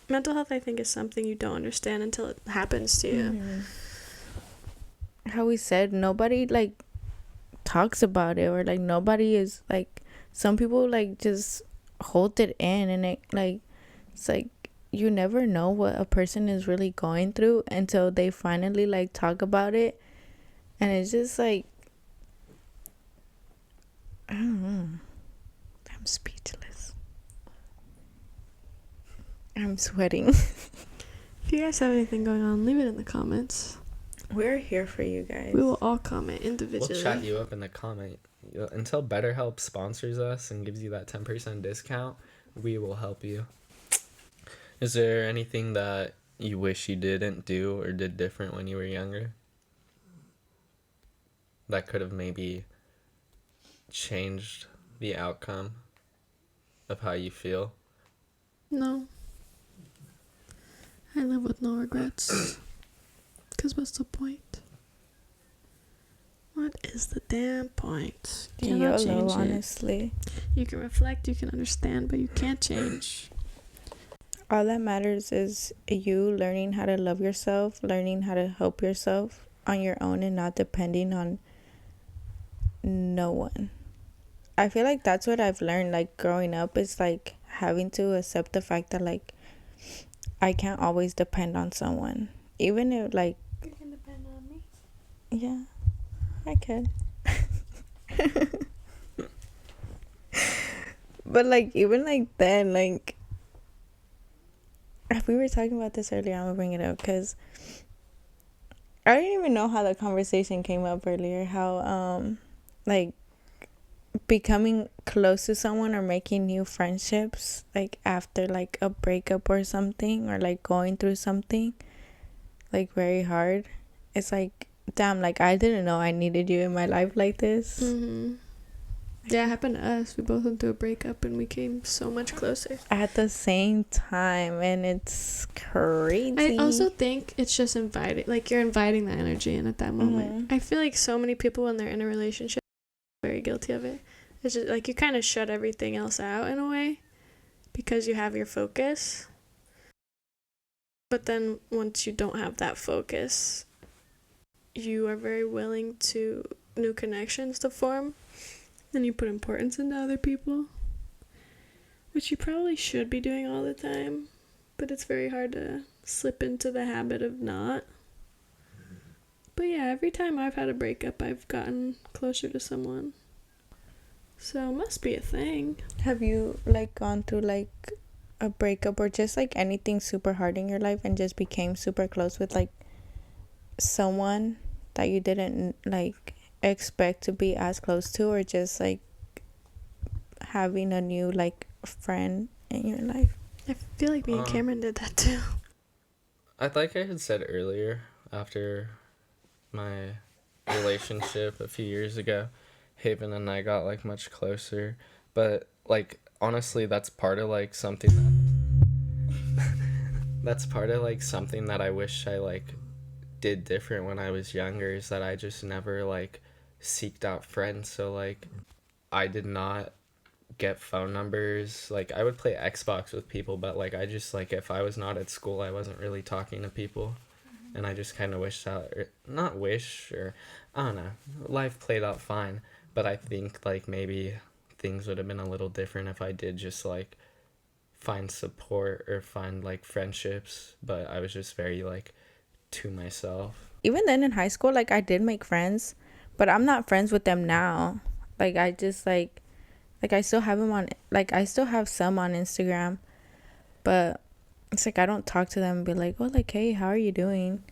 mental health I think is something you don't understand until it happens to you. How we said, nobody like talks about it, or like nobody is like, some people like just hold it in, and it like, it's like you never know what a person is really going through until they finally like talk about it. And it's just like, I don't know, I'm speechless, I'm sweating. If you guys have anything going on, leave it in the comments. We're here for you guys. We will all comment individually. We'll chat you up in the comment. Until BetterHelp sponsors us and gives you that 10% discount, we will help you. Is there anything that you wish you didn't do or did different when you were younger that could have maybe changed the outcome of how you feel? No. I live with no regrets. Because what's the point? What is the damn point? You cannot change it. Honestly. You can reflect, you can understand, but you can't change. All that matters is you learning how to love yourself, learning how to help yourself on your own, and not depending on no one. I feel like that's what I've learned, like, growing up, is like having to accept the fact that like I can't always depend on someone, even if like, You can depend on me. yeah, I can. But like, even like then, like, we were talking about this earlier, I'm gonna bring it up because I didn't even know how the conversation came up earlier, how like becoming close to someone or making new friendships like after like a breakup or something, or like going through something like very hard. It's like, damn, like I didn't know I needed you in my life like this. Yeah, it happened to us. We both went through a breakup and we came so much closer At the same time, and it's crazy. I also think it's just inviting, like you're inviting the energy in at that moment. I feel like so many people when they're in a relationship are very guilty of it. It's just like you kind of shut everything else out in a way because you have your focus. But then once you don't have that focus, you are very willing to new connections to form. Then you put importance into other people, which you probably should be doing all the time, but it's very hard to slip into the habit of not. But yeah, every time I've had a breakup, I've gotten closer to someone. So it must be a thing. Have you like gone through like a breakup or just like anything super hard in your life and just became super close with like someone that you didn't like expect to be as close to, or just like having a new like friend in your life? I feel like me and Cameron did that too. Like I had said earlier, after my relationship a few years ago, Haven and I got like much closer. But like honestly, that's part of like something that that's part of like something that I wish I like did different when I was younger, is that I just never like seeked out friends. So like I did not get phone numbers. Like I would play Xbox with people, but like I just like, if I was not at school, I wasn't really talking to people. And I just kind of wished out, or not wish, or I don't know, life played out fine. But I think like maybe things would have been a little different if I did just like find support or find like friendships. But I was just very like to myself. Even then in high school, like I did make friends, but I'm not friends with them now. Like I just like I still have them on, like I still have some on Instagram, but it's like I don't talk to them and be like, oh, like, hey, how are you doing?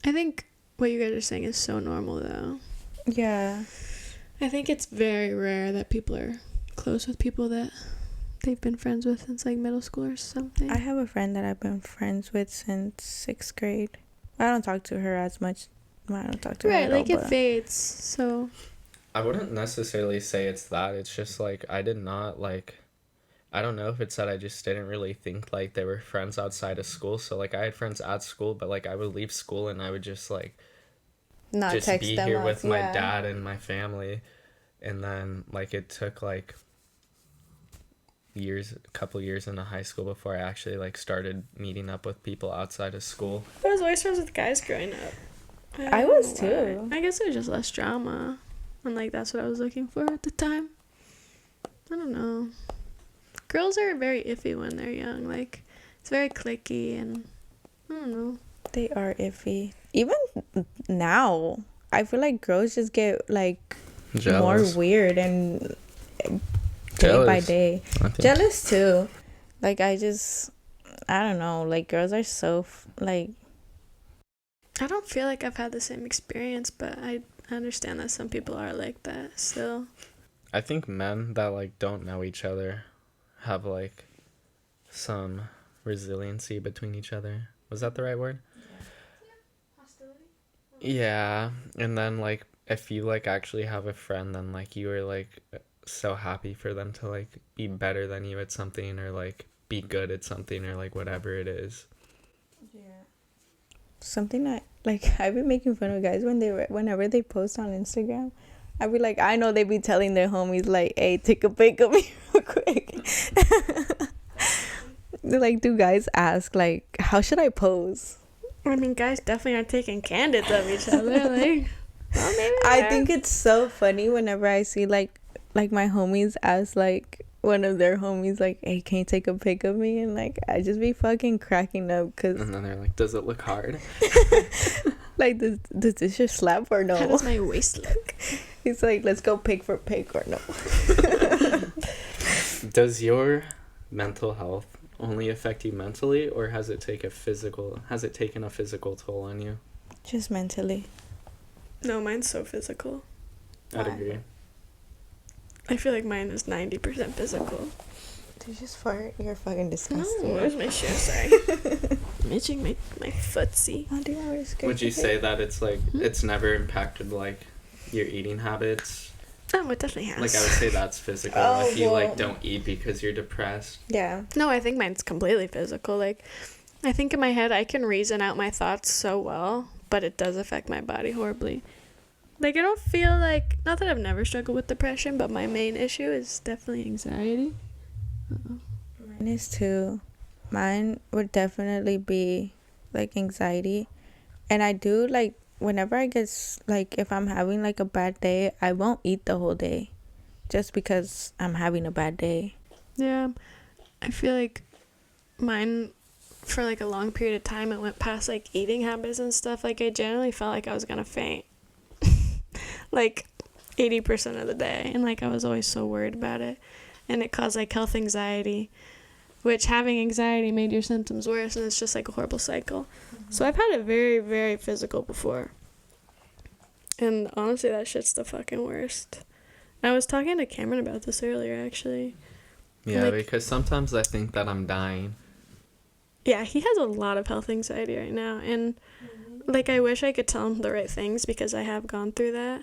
I think what you guys are saying is so normal though. Yeah. I think it's very rare that people are close with people that they've been friends with since like middle school or something. I have a friend that I've been friends with since 6th grade. I don't talk to her as much. I don't talk to her at all, like it fades. So I wouldn't necessarily say it's that. It's just like I did not like, I don't know if it's that I just didn't really think like they were friends outside of school. So like I had friends at school, but like I would leave school and I would just like not just text be them here off, with my yeah. dad and my family. And then like it took like a couple years into high school before I actually like started meeting up with people outside of school. I was always friends with guys growing up. I was too. I guess it was just less drama. And like that's what I was looking for at the time. I don't know. Girls are very iffy when they're young. Like it's very cliquey and I don't know. They are iffy. Even now, I feel like girls just get like Jealous. more weird and Jealous. day by day. Jealous too. Like I don't know. Like girls are so like. I don't feel like I've had the same experience, but I understand that some people are like that still. I think men that like don't know each other have like some resiliency between each other. Was that the right word? Yeah. Hostility? Yeah. And then like if you like actually have a friend, then like you are like so happy for them to like be better than you at something, or like be good at something, or like whatever it is. Yeah. Something that like I've been making fun of guys whenever they post on Instagram. I'd be like, I know they be telling their homies like, hey, take a pic of me real quick. Like, do guys ask like, how should I pose? I mean, guys definitely are taking candidates of each other. Like, well, maybe I think it's so funny whenever I see like my homies ask like one of their homies like, hey, can you take a pic of me? And like I just be fucking cracking up because And then they're like, does it look hard? like does this just slap or no? How does my waist look? He's like, let's go pic for pic or no. Does your mental health only affect you mentally, or has it taken a physical toll on you? Just mentally. No, mine's so physical. I'd Why? agree. I feel like mine is 90% physical. Did you just fart? You're fucking disgusting. No, where's my shoe? Sorry. I'm itching my footsie. Oh, do you want to skirt Would you your say hair? that it's like it's never impacted like your eating habits? Oh, it definitely has. Like I would say that's physical. Oh, if you like well. don't eat because you're depressed. Yeah. No, I think mine's completely physical. Like, I think in my head I can reason out my thoughts so well, but it does affect my body horribly. Like, I don't feel like, not that I've never struggled with depression, but my main issue is definitely anxiety. Mine is too. Mine would definitely be like anxiety. And I do like whenever I get like if I'm having like a bad day, I won't eat the whole day just because I'm having a bad day. Yeah, I feel like mine, for like a long period of time, it went past like eating habits and stuff. Like, I generally felt like I was gonna faint. Like 80% of the day, and like I was always so worried about it, and it caused like health anxiety, which having anxiety made your symptoms worse, and it's just like a horrible cycle. So I've had it very, very physical before, And honestly, that shit's the fucking worst. I was talking to Cameron about this earlier, actually. Yeah, Like- because sometimes I think that I'm dying. Yeah, he has a lot of health anxiety right now. And, like, I wish I could tell him the right things because I have gone through that.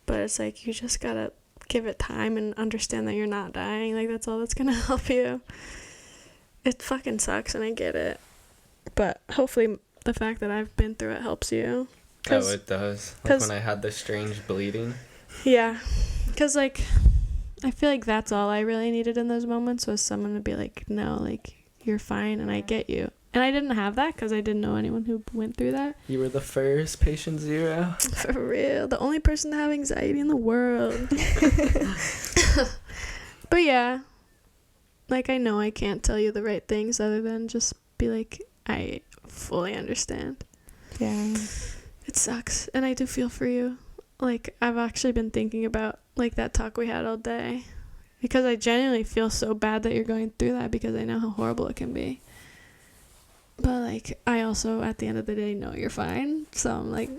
But it's like, you just gotta give it time and understand that you're not dying. Like, that's all that's gonna help you. It fucking sucks, and I get it. But hopefully the fact that I've been through it helps you. Oh, it does. Like when I had this strange bleeding. Yeah. Because, like, I feel like that's all I really needed in those moments was someone to be like, no, like, you're fine and I get you. And I didn't have that because I didn't know anyone who went through that. You were the first patient zero. For real. The only person to have anxiety in the world. But yeah. Like, I know I can't tell you the right things other than just be like, I fully understand. Yeah. It sucks. And I do feel for you. Like, I've actually been thinking about, like, that talk we had all day. Because I genuinely feel so bad that you're going through that because I know how horrible it can be. But, like, I also, at the end of the day, know you're fine. So I'm like,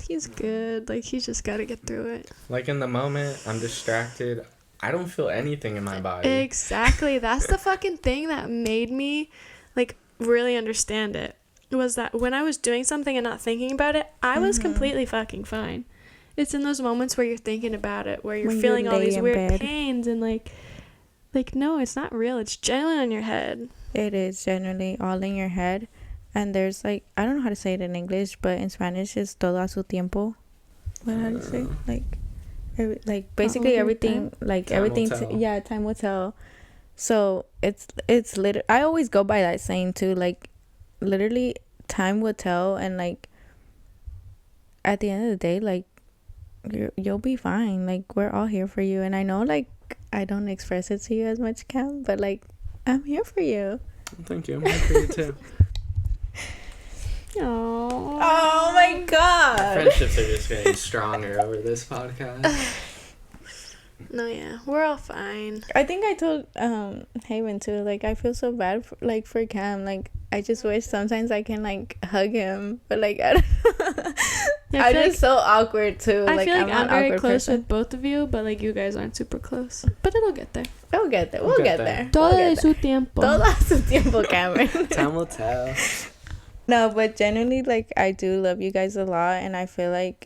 he's good. Like, he's just got to get through it. Like, in the moment, I'm distracted. I don't feel anything in my body. Exactly. That's the fucking thing that made me, like, really understand it. Was that when I was doing something and not thinking about it, I was completely fucking fine. It's in those moments where you're thinking about it, where you're When feeling you all lay these in weird bed. pains and, like, no, it's not real. It's genuinely in your head. It is generally all in your head. And there's, like, I don't know how to say it in English, but in Spanish it's todo a su tiempo. What how to say? Like basically everything, like Time will everything. tell. Time will tell. So it's I always go by that saying too. Like, literally, time will tell, and like at the end of the day, like you'll be fine. Like, we're all here for you, and I know, like, I don't express it to you as much, Cam, but like I'm here for you. Thank you. I'm here for you too. Aww. Oh my god. Friendships are just getting stronger over this podcast. No, yeah, we're all fine. I think I told Haven too, like, I feel so bad for Cam. Like, I just wish sometimes I can, like, hug him, but like I don't Yeah, I I'm feel just so awkward too. I feel like not I'm an very awkward close person. with both of you, but like you guys aren't super close. But it'll get there. We'll get there. We'll get there. Todo We'll de get su there. tiempo. Todo a su tiempo, Cameron. Time will tell. No, but genuinely, like, I do love you guys a lot, and I feel like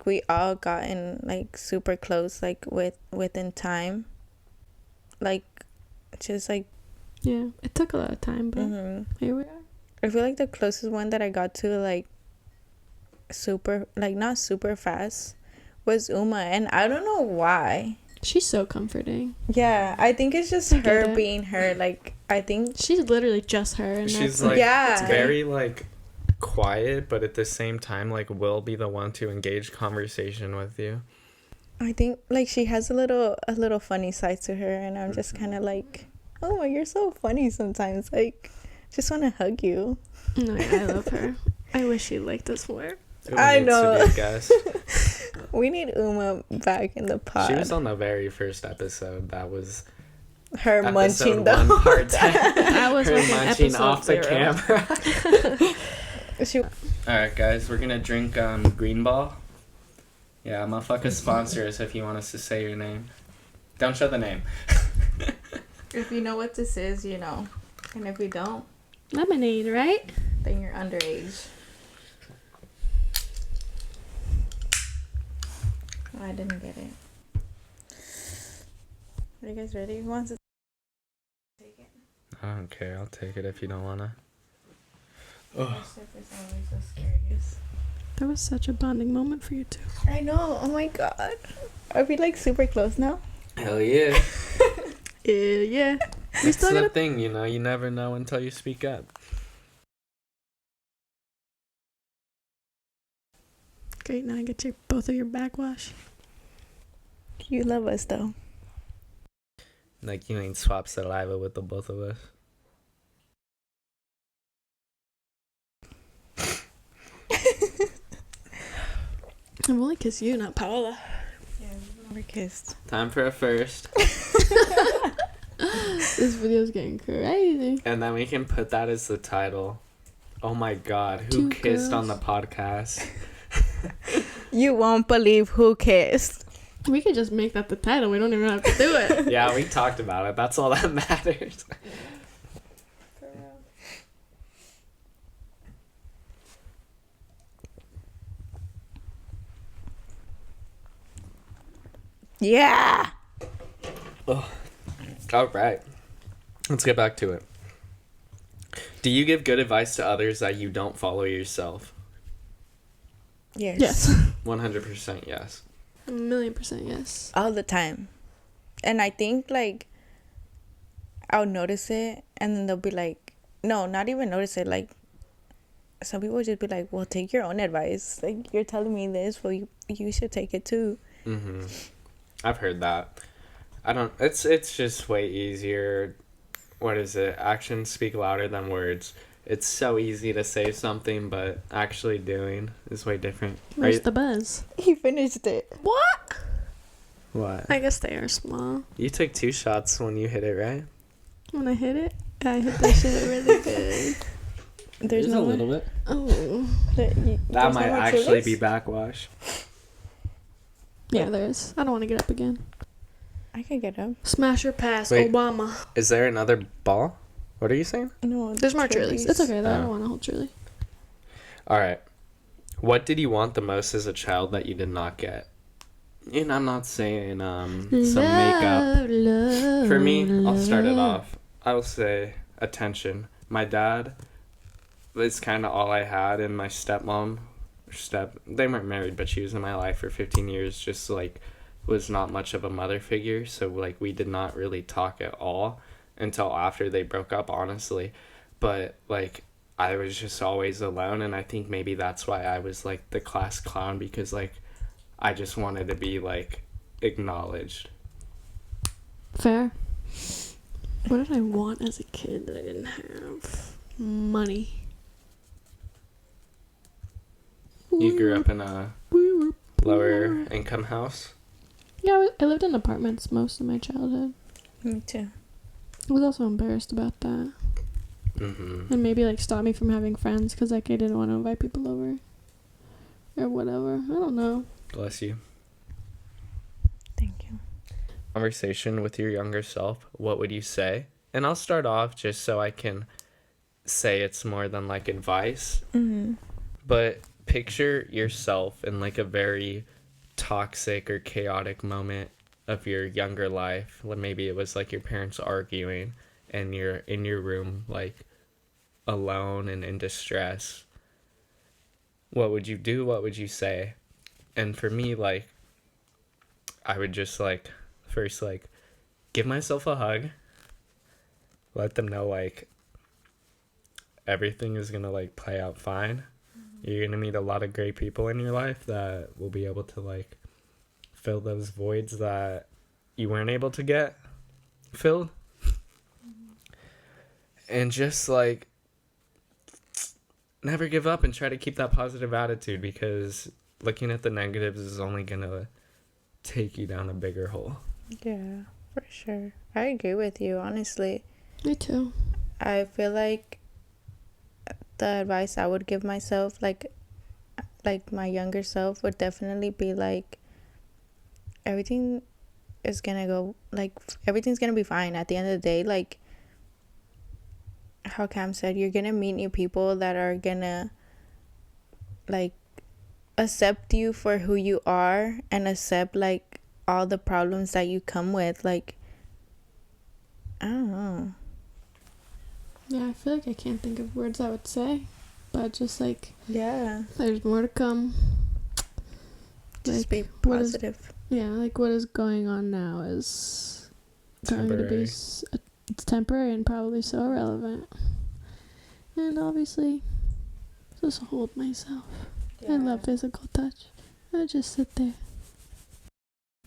we all gotten, like, super close, like, within time. Like, just like, Yeah, it took a lot of time, but here we are. I feel like the closest one that I got to, like, super, like, not super fast was Uma, and I don't know why. She's so comforting. Yeah, I think it's just I get her it. being her. Like, I think She's literally just her, and She's that's like, Yeah. it's very like quiet, but at the same time, like, will be the one to engage conversation with you. I think, like, she has a little funny side to her, and I'm just kind of like, oh, you're so funny sometimes. Like, just want to hug you. No, yeah, I love her. I wish she liked us more. Who I needs to know. be a guest? We need Uma back in the pod. She was on the very first episode. That was her munching episode the 1, part 10. That was Her like munching episode off the 0. camera. She, All right, guys, we're gonna drink Green Ball. Yeah, motherfucker, sponsor us if you want us to say your name. Don't show the name. if you know what this is, you know, and if you don't, Lemonade, right? then you're underage. Oh, I didn't get it. Are you guys ready? Who wants to take it? I don't care. I'll take it if you don't wanna. Oh. So serious. That was such a bonding moment for you two. I know. Oh my god. Are we like super close now? Hell yeah. Yeah. We That's still the gotta. thing, you know. You never know until you speak up. Great, now I get both of your backwash. You love us though. Like, you ain't swap saliva with the both of us. I've only kissed you, not Paola. Yeah, we've never kissed. Time for a first. This video's getting crazy. And then we can put that as the title. Oh my god, who Two kissed on the girls. podcast? You won't believe who kissed. We could just make that the title. We don't even have to do it. Yeah, we talked about it. That's all that matters. Yeah. Oh. All right. Let's get back to it. Do you give good advice to others that you don't follow yourself? Yes. 100% yes. 1,000,000% yes. All the time. And I think, like, I'll notice it, and then they'll be like, no, not even notice it. Like, some people just be like, well, take your own advice. Like, you're telling me this, well, you should take it too. Mm-hmm. I've heard that. It's just way easier. What is it? Actions speak louder than words. It's so easy to say something, but actually doing is way different. Where's the buzz? He finished it. What? What? I guess they are small. You took 2 shots when you hit it, right? When I hit it, I hit that shit really good. There's no a little bit. Oh. That might actually be backwash. Yeah, there is. I don't want to get up again. I can get up. Smash or pass, Wait. Obama. Is there another ball? What are you saying? No, There's more Trulies. It's okay, though. I Oh. don't want to hold Truly. All right. What did you want the most as a child that you did not get? And I'm not saying some makeup. Love, For me, I'll start it love. off. I will say attention. My dad was kind of all I had, and my stepmom, they weren't married, but she was in my life for 15 years, just like was not much of a mother figure. So like we did not really talk at all until after they broke up, honestly. But like I was just always alone, and I think maybe that's why I was like the class clown, because like I just wanted to be like acknowledged. Fair. What did I want as a kid that I didn't have? Money. You grew up in a lower income house? Yeah, I lived in apartments most of my childhood. Me too. I was also embarrassed about that. Mm-hmm. And maybe like stopped me from having friends because like I didn't want to invite people over. Or whatever. I don't know. Bless you. Thank you. Conversation with your younger self, what would you say? And I'll start off just so I can say it's more than like advice. Mm-hmm. But picture yourself in like a very toxic or chaotic moment of your younger life. Maybe it was like your parents arguing and you're in your room like alone and in distress. What would you do? What would you say? And for me, like, I would just like first like give myself a hug, let them know like everything is gonna like play out fine. You're gonna meet a lot of great people in your life that will be able to like fill those voids that you weren't able to get filled. And just like never give up and try to keep that positive attitude, because looking at the negatives is only gonna take you down a bigger hole. Yeah, for sure. I agree with you, honestly. Me too. I feel like the advice I would give myself, like my younger self, would definitely be like, everything is gonna go, like, everything's gonna be fine at the end of the day. Like how Cam said, you're gonna meet new people that are gonna like accept you for who you are and accept like all the problems that you come with. Like, I don't know. Yeah, I feel like I can't think of words I would say. But just like, Yeah, there's more to come. just Like, be what is- positive. Yeah, like what is going on now is going to be Temporary. it's temporary and probably so irrelevant. And obviously, just hold myself. I love physical touch. I just sit there.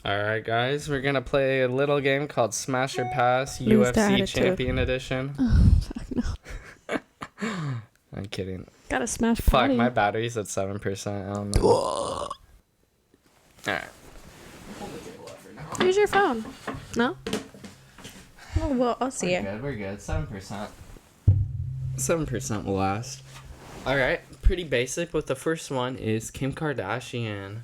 Alright guys, we're gonna play a little game called Smash or Pass Lose the UFC attitude. Champion Edition. Oh, fuck no. I'm kidding. Gotta smash Fuck, potty. my battery's at 7%. I don't know. Alright. Use your phone. No? Oh, well, I'll see We're it. good, we're good. 7%. 7% will last. Alright, pretty basic, but the first one is Kim Kardashian.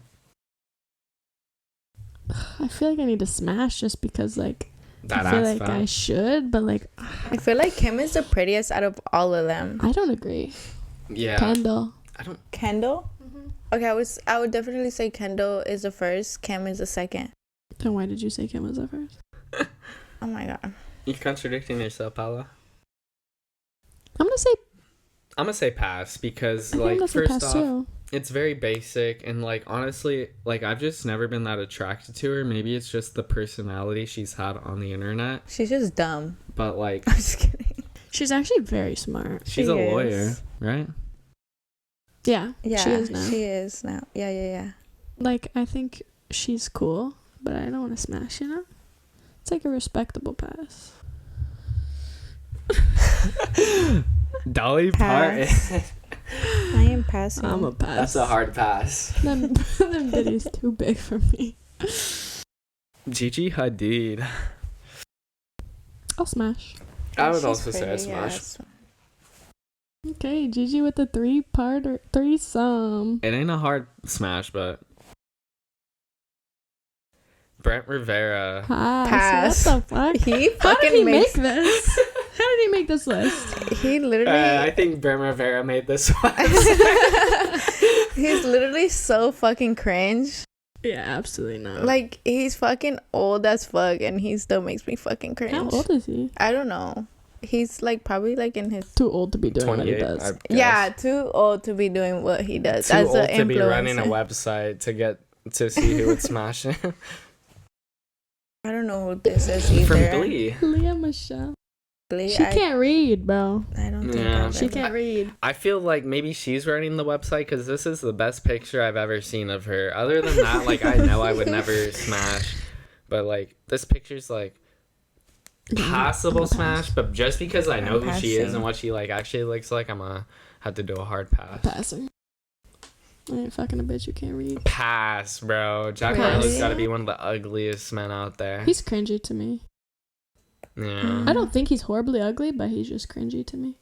I feel like I need to smash just because, like, That I feel ass like fat. I should, but, like, I feel like Kim is the prettiest out of all of them. I don't agree. Yeah. Kendall. I don't. Kendall? Mm-hmm. Okay, I would definitely say Kendall is the first, Kim is the second. Then why did you say Kim was the first? Oh my god. You're contradicting yourself, Paula. I'm gonna say pass because, I'm like, gonna say first pass off, too. it's very basic, and, like, honestly, like, I've just never been that attracted to her. Maybe it's just the personality she's had on the internet, She's just dumb. but, like, I'm just kidding. She's actually very smart. she's She a is. lawyer, right? Yeah, Yeah, she is now. She is now. Yeah. Like, I think she's cool, but I don't want to smash, you know? It's like a respectable pass. Dolly Pass. Parton. I am passing. I'm a pass. That's a hard pass. Them bitties too big for me. Gigi Hadid. I'll smash. I would She's also say a pretty, smash. yes. Okay, Gigi with the 3-part or threesome. It ain't a hard smash, but Brent Rivera. Pass. What the fuck? He How did he fucking make makes. this? How did he make this list? He literally. I think Brent Rivera made this one. He's literally so fucking cringe. Yeah, absolutely not. Like, he's fucking old as fuck, and he still makes me fucking cringe. How old is he? I don't know. He's like probably like in his. Too old to be doing what he 28, does. I guess. Yeah, too old to be doing what he does Too as old an to be running a influencer. website to see who would smash it. I don't know who this is either. From Glee. Leah Michelle. Glee, She can't read, bro. I don't think Yeah. I've She ever- can't read. I feel like maybe she's running the website because this is the best picture I've ever seen of her. Other than that, like, I know I would never smash, but, like, this picture's, like, possible smash, but just because I know I'm who she is passing. and what she, like, actually looks like, I'm gonna have to do a hard pass. Passing. I ain't fucking a bitch who can't read. Pass, bro. Jack Really? Harlow's gotta be one of the ugliest men out there. He's cringy to me. Yeah. I don't think he's horribly ugly, but he's just cringy to me.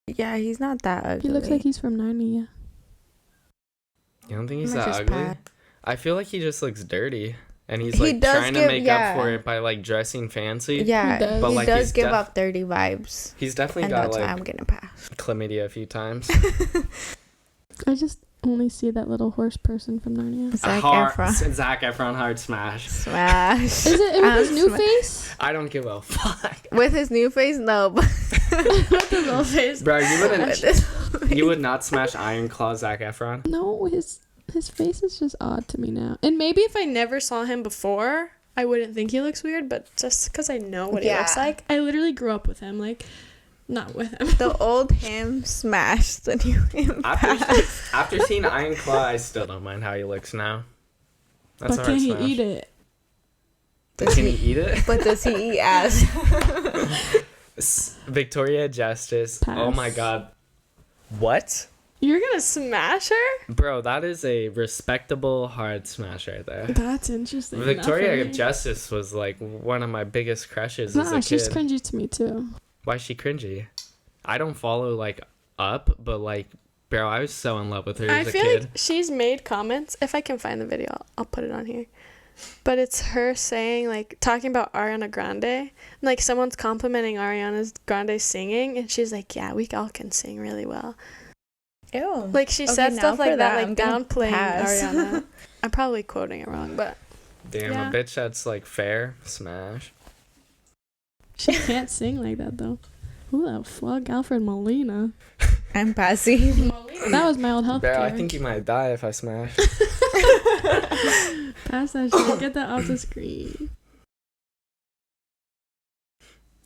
Yeah, he's not that ugly. He looks like he's from Narnia. You don't think he's I'm that just ugly? pass. I feel like he just looks dirty. And he's, He like, does trying to give- make yeah. up for it by, like, dressing fancy. Yeah, He does. But, he like, does he's give off dirty vibes, He's definitely and got, that's why like, I'm gonna pass. chlamydia a few times. I just only see that little horse person from Narnia. Zac Hard- Efron. Zac Efron hard smash. Smash. Is it with his new face? I don't give a fuck. With his new face? No. But With the little face. Bro, you with wouldn't his you would not smash Iron Claw Zac Efron? No, his face is just odd to me now. And maybe if I never saw him before, I wouldn't think he looks weird, but just because I know what he looks Yeah. like, I literally grew up with him. Like, not with him. the old him smashed the new him. After seeing Iron Claw, I still don't mind how he looks now. That's But a can hard he smash. eat it? Can he eat it? But does he eat ass? Victoria Justice. Oh Pass. my god. What? You're gonna smash her? Bro, that is a respectable hard smash right there. That's interesting. Victoria Enough for me. Justice was like one of my biggest crushes as Nah, a she's kid. cringy to me too. Why is she cringy? I don't follow like up, but like, bro, I was so in love with her I as a feel kid. like she's made comments. If I can find the video, I'll put it on here. But it's her saying, like, talking about Ariana Grande. And, like, someone's complimenting Ariana Grande's singing, and she's like, yeah, we all can sing really well. Ew. Like, she Okay, said now stuff for like that, that, like, I'm gonna downplaying pass. Ariana. I'm probably quoting it wrong, but Damn, yeah. a bitch that's like fair, smash. she can't sing like that, though. Who the fuck? Alfred Molina. I'm passing. That was my old health Bro, care. I think you might die if I smash. Pass that shit. Get that off the screen.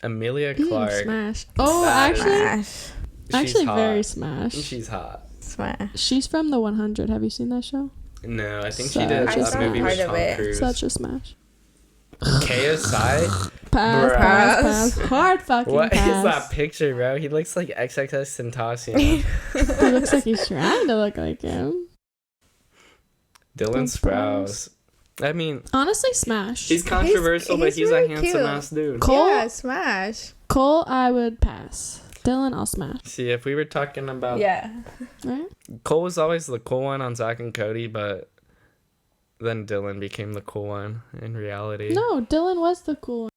Amelia Clark. Smash. Oh, That is- actually, Smash. She's actually hot. very smash. She's hot. Smash. She's from the 100. Have you seen that show? No, I think she Such did a that movie smash. with Part of Tom it. Cruise. Such a smash. KSI? Pass, Bruh. pass, pass. Hard fucking What is pass. that picture, bro? He looks like XXX Tentacion. He looks like he's trying to look like him. Dylan Sprouse. Sprouse. I mean, Honestly, smash. he's controversial, but he's he's really a handsome cute. ass dude. Cole? Yeah, smash. Cole, I would pass. Dylan, I'll smash. See, if we were talking about... Yeah. Right? Cole was always the cool one on Zach and Cody, but then Dylan became the cool one in reality. No, Dylan was the cool one.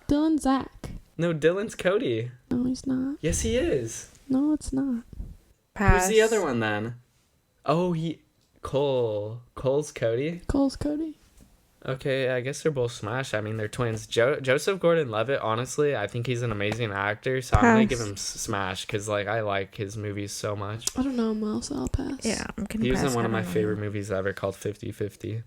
Dylan's Zach. No, Dylan's Cody. No, he's not. Yes, he is. No, it's not. Pass. Who's the other one then? Oh, Cole. Cole's Cody? Cole's Cody. Okay, I guess they're both smash. I mean, they're twins. Joseph Gordon-Levitt, honestly, I think he's an amazing actor, so I'm going to give him smash because, like, I like his movies so much. I don't know him well, so I'll pass. Yeah, I'm gonna He was pass. in one of I my don't favorite know. movies ever called 50-50.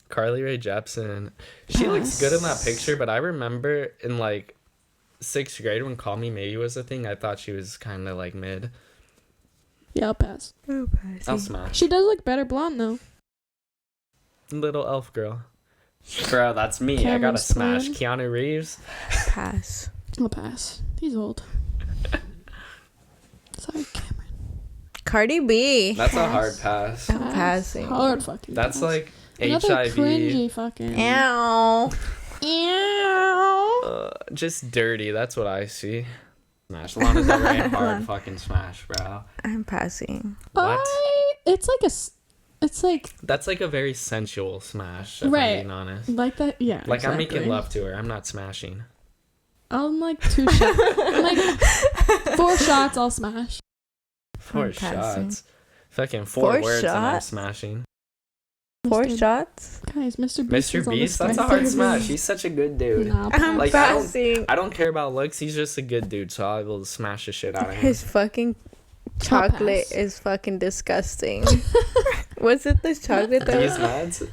Carly Rae Jepsen. She looks good in that picture, but I remember in, like, 6th grade when Call Me Maybe was a thing, I thought she was kind of, like, mid. Yeah, I'll pass. Oh, pass. I'll smash. She does look better blonde, though. Little elf girl. Bro, that's me. I Cameron gotta smash. Swan. Keanu Reeves. Pass. I'll pass. He's old. Sorry, Cameron. Cardi B. That's a Pass. hard pass. I'm passing. Hard fucking That's pass. like Another HIV. cringy fucking. Ow. Ew. Just dirty. That's what I see. Smash. Lana Del Rey hard fucking smash, bro. I'm passing. What? It's like it's like That's like a very sensual smash, if Right. I'm being honest. like that. Yeah. Like, I'm exactly. making love to her. I'm not smashing. I'm like 2 shots. I'm like 4 shots. I'll smash. 4 I'm passing. shots. Fucking 4 4 words and I'm shots? smashing. 4 Mr. shots. Guys, Mr. Beast. Mr. is on the Beast, that's a spectrum. hard smash. He's such a good dude. Nah, I'll I'm pass. Like, I don't- passing. I don't care about looks. He's just a good dude, so I will smash the shit out of him. His fucking chocolate pass. is fucking disgusting. Was it the chocolate that These was? nuts.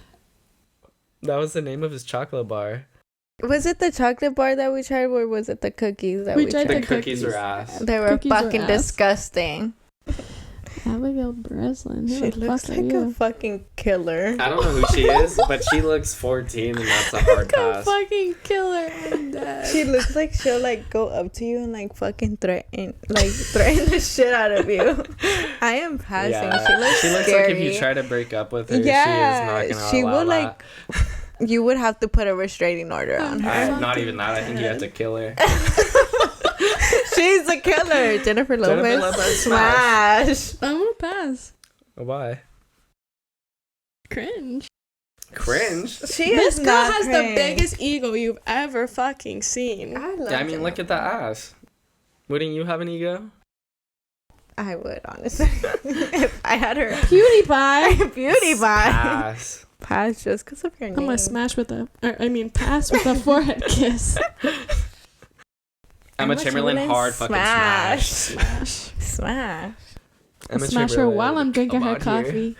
That was the name of his chocolate bar. Was it the chocolate bar that we tried, or was it the cookies that We we tried tried? The the cookies cookies. were ass. They were Cookies were fucking ass. disgusting. Abigail Breslin. Who She the looks fuck are like a you? fucking killer. I don't know who she is, but she looks 14, and that's a hard Go pass. fucking killer. I'm dead. She looks like she'll like go up to you and like fucking threaten the shit out of you. I am passing. Yeah, She looks scary. like if you try to break up with her, Yeah, she is not gonna she allow will, that. like, you would have to put a restraining order on her. Not even that. I think you have to kill her. She's a killer. Jennifer Lopez. Lopez, Smash. I'm gonna pass. Why? Cringe. Cringe. She This is girl not has cringe. the biggest ego you've ever fucking seen. I love Yeah, I mean, look at that ass. Wouldn't you have an ego? I would, honestly. If I had her PewDiePie. beauty pie. Ass. Pass just because of your name. I'm gonna smash with a. Pass with a forehead kiss. Emma Chamberlain hard fucking smash. Smash. Smash. Emma Smash her Chamberlain, while I'm drinking come her on here. coffee.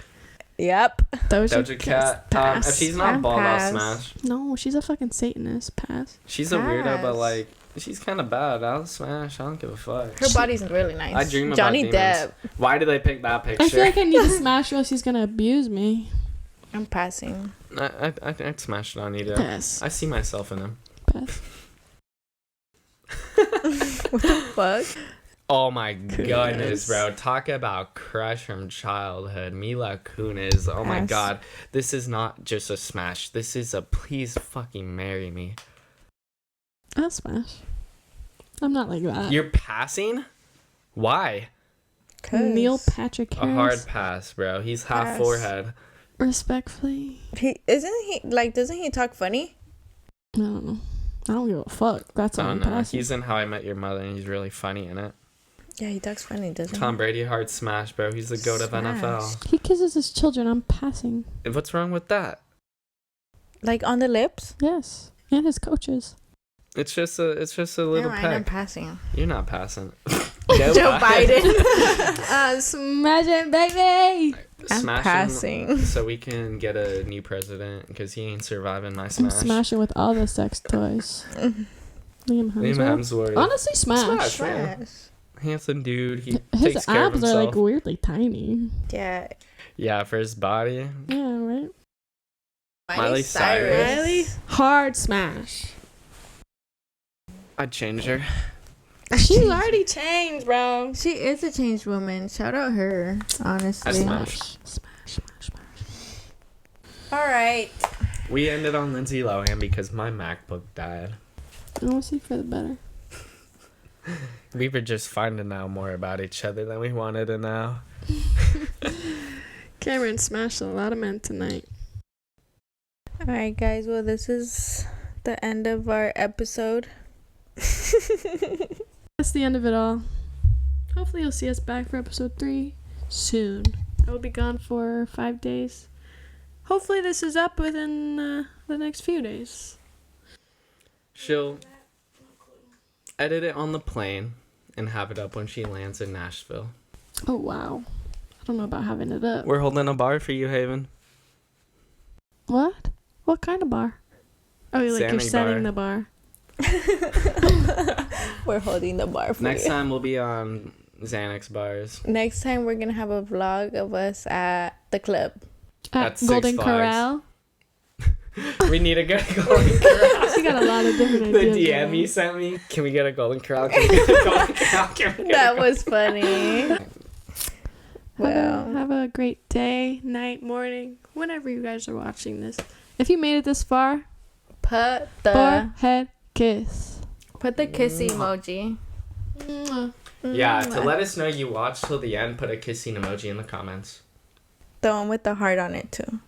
Yep. Doja Cat. Pass. If she's not I'm bald, I'll pass. smash. No, she's a fucking Satanist. Pass. She's a weirdo, but Pass. like, she's kind of bad. I'll smash. I don't give a fuck. Her body's really nice. I dream about Johnny demons. Depp. Why did they pick that picture? I feel like I need to smash her else he's gonna abuse me. I'm passing. I'd smash it on you, though. Pass. I see myself in him. Pass. What the fuck? Oh my goodness, bro. Talk about crush from childhood. Mila Kunis. Oh my Pass. god. This is not just a smash. This is a please fucking marry me. I'll smash. I'm not like that. You're passing? Why? Neil Patrick A Harris. hard pass, bro. He's half Pass. forehead. Respectfully. Doesn't he talk funny? I don't know. I don't give a fuck. That's all Oh I'm no. passing. He's in How I Met Your Mother and he's really funny in it. Yeah, he talks funny, doesn't Tom Brady hard smash, bro. He's the GOAT of Smash. NFL. He kisses his children. I'm passing. What's wrong with that? he? Like on the lips? Yes. And his coaches. It's just a little Never mind, I'm peck. passing. You're not passing. Joe Biden. Smash it, baby. I'm Smash him passing. so we can get a new president because he ain't surviving my I'm smash. smashing with all the sex toys. Liam Liam Hemsworth. Hemsworth. Honestly, smash. Smash. Yeah. Smash. Handsome dude. He His takes care of abs are himself. like weirdly tiny. Yeah. Yeah, for his body. Yeah, right? Miley Cyrus. Miley? Hard smash. I'd change her. She's already changed, bro. She is a changed woman. Shout out her, honestly. I smash. Smash. All right. We ended on Lindsay Lohan because my MacBook died. Honestly, for the better. We were just finding out more about each other than we wanted to know. Cameron smashed a lot of men tonight. Alright, guys. Well, this is the end of our episode. That's the end of it all. Hopefully you'll see us back for episode 3 soon. I will be gone for 5 days. Hopefully this is up within the next few days. She'll edit it on the plane and have it up when she lands in Nashville. Oh, wow. I don't know about having it up. We're holding a bar for you, Haven. What? What kind of bar? Oh, like you're Sammy setting the bar. We're holding the bar for Next you. time we'll be on Xanax bars. Next time we're gonna have a vlog of us at the club. At Six Golden Flags. Corral. We need a good Golden Corral. She got a lot of different The ideas. DM you sent me. Can we get a Golden Corral? Can we get a Golden Corral? Can we get That a was funny. Well, Have a great day, night, morning, whenever you guys are watching this. If you made it this far, put the forehead kiss. kissy emoji. Yeah, to let us know you watched till the end, put a kissing emoji in the comments. The one with the heart on it too.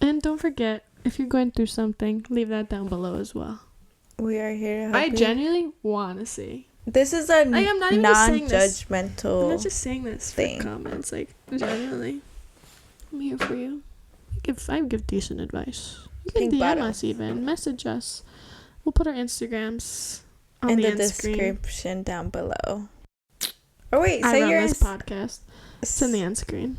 And don't forget, if you're going through something, leave that down below as well. We are here to help I you. genuinely want to see. This is a Like, I'm not even just saying this. non-judgmental. I'm not just saying this thing. for comments. Like, genuinely, I'm here for you. I give decent advice. You can Pink DM bottoms. us even. Message us. We'll put our Instagrams on in the the end screen. description down below. Or wait, I say run your this podcast. It's in the end screen.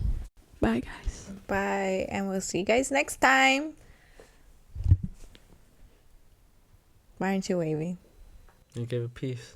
Bye, guys. Bye, and we'll see you guys next time. Why aren't you waving? You give a peace.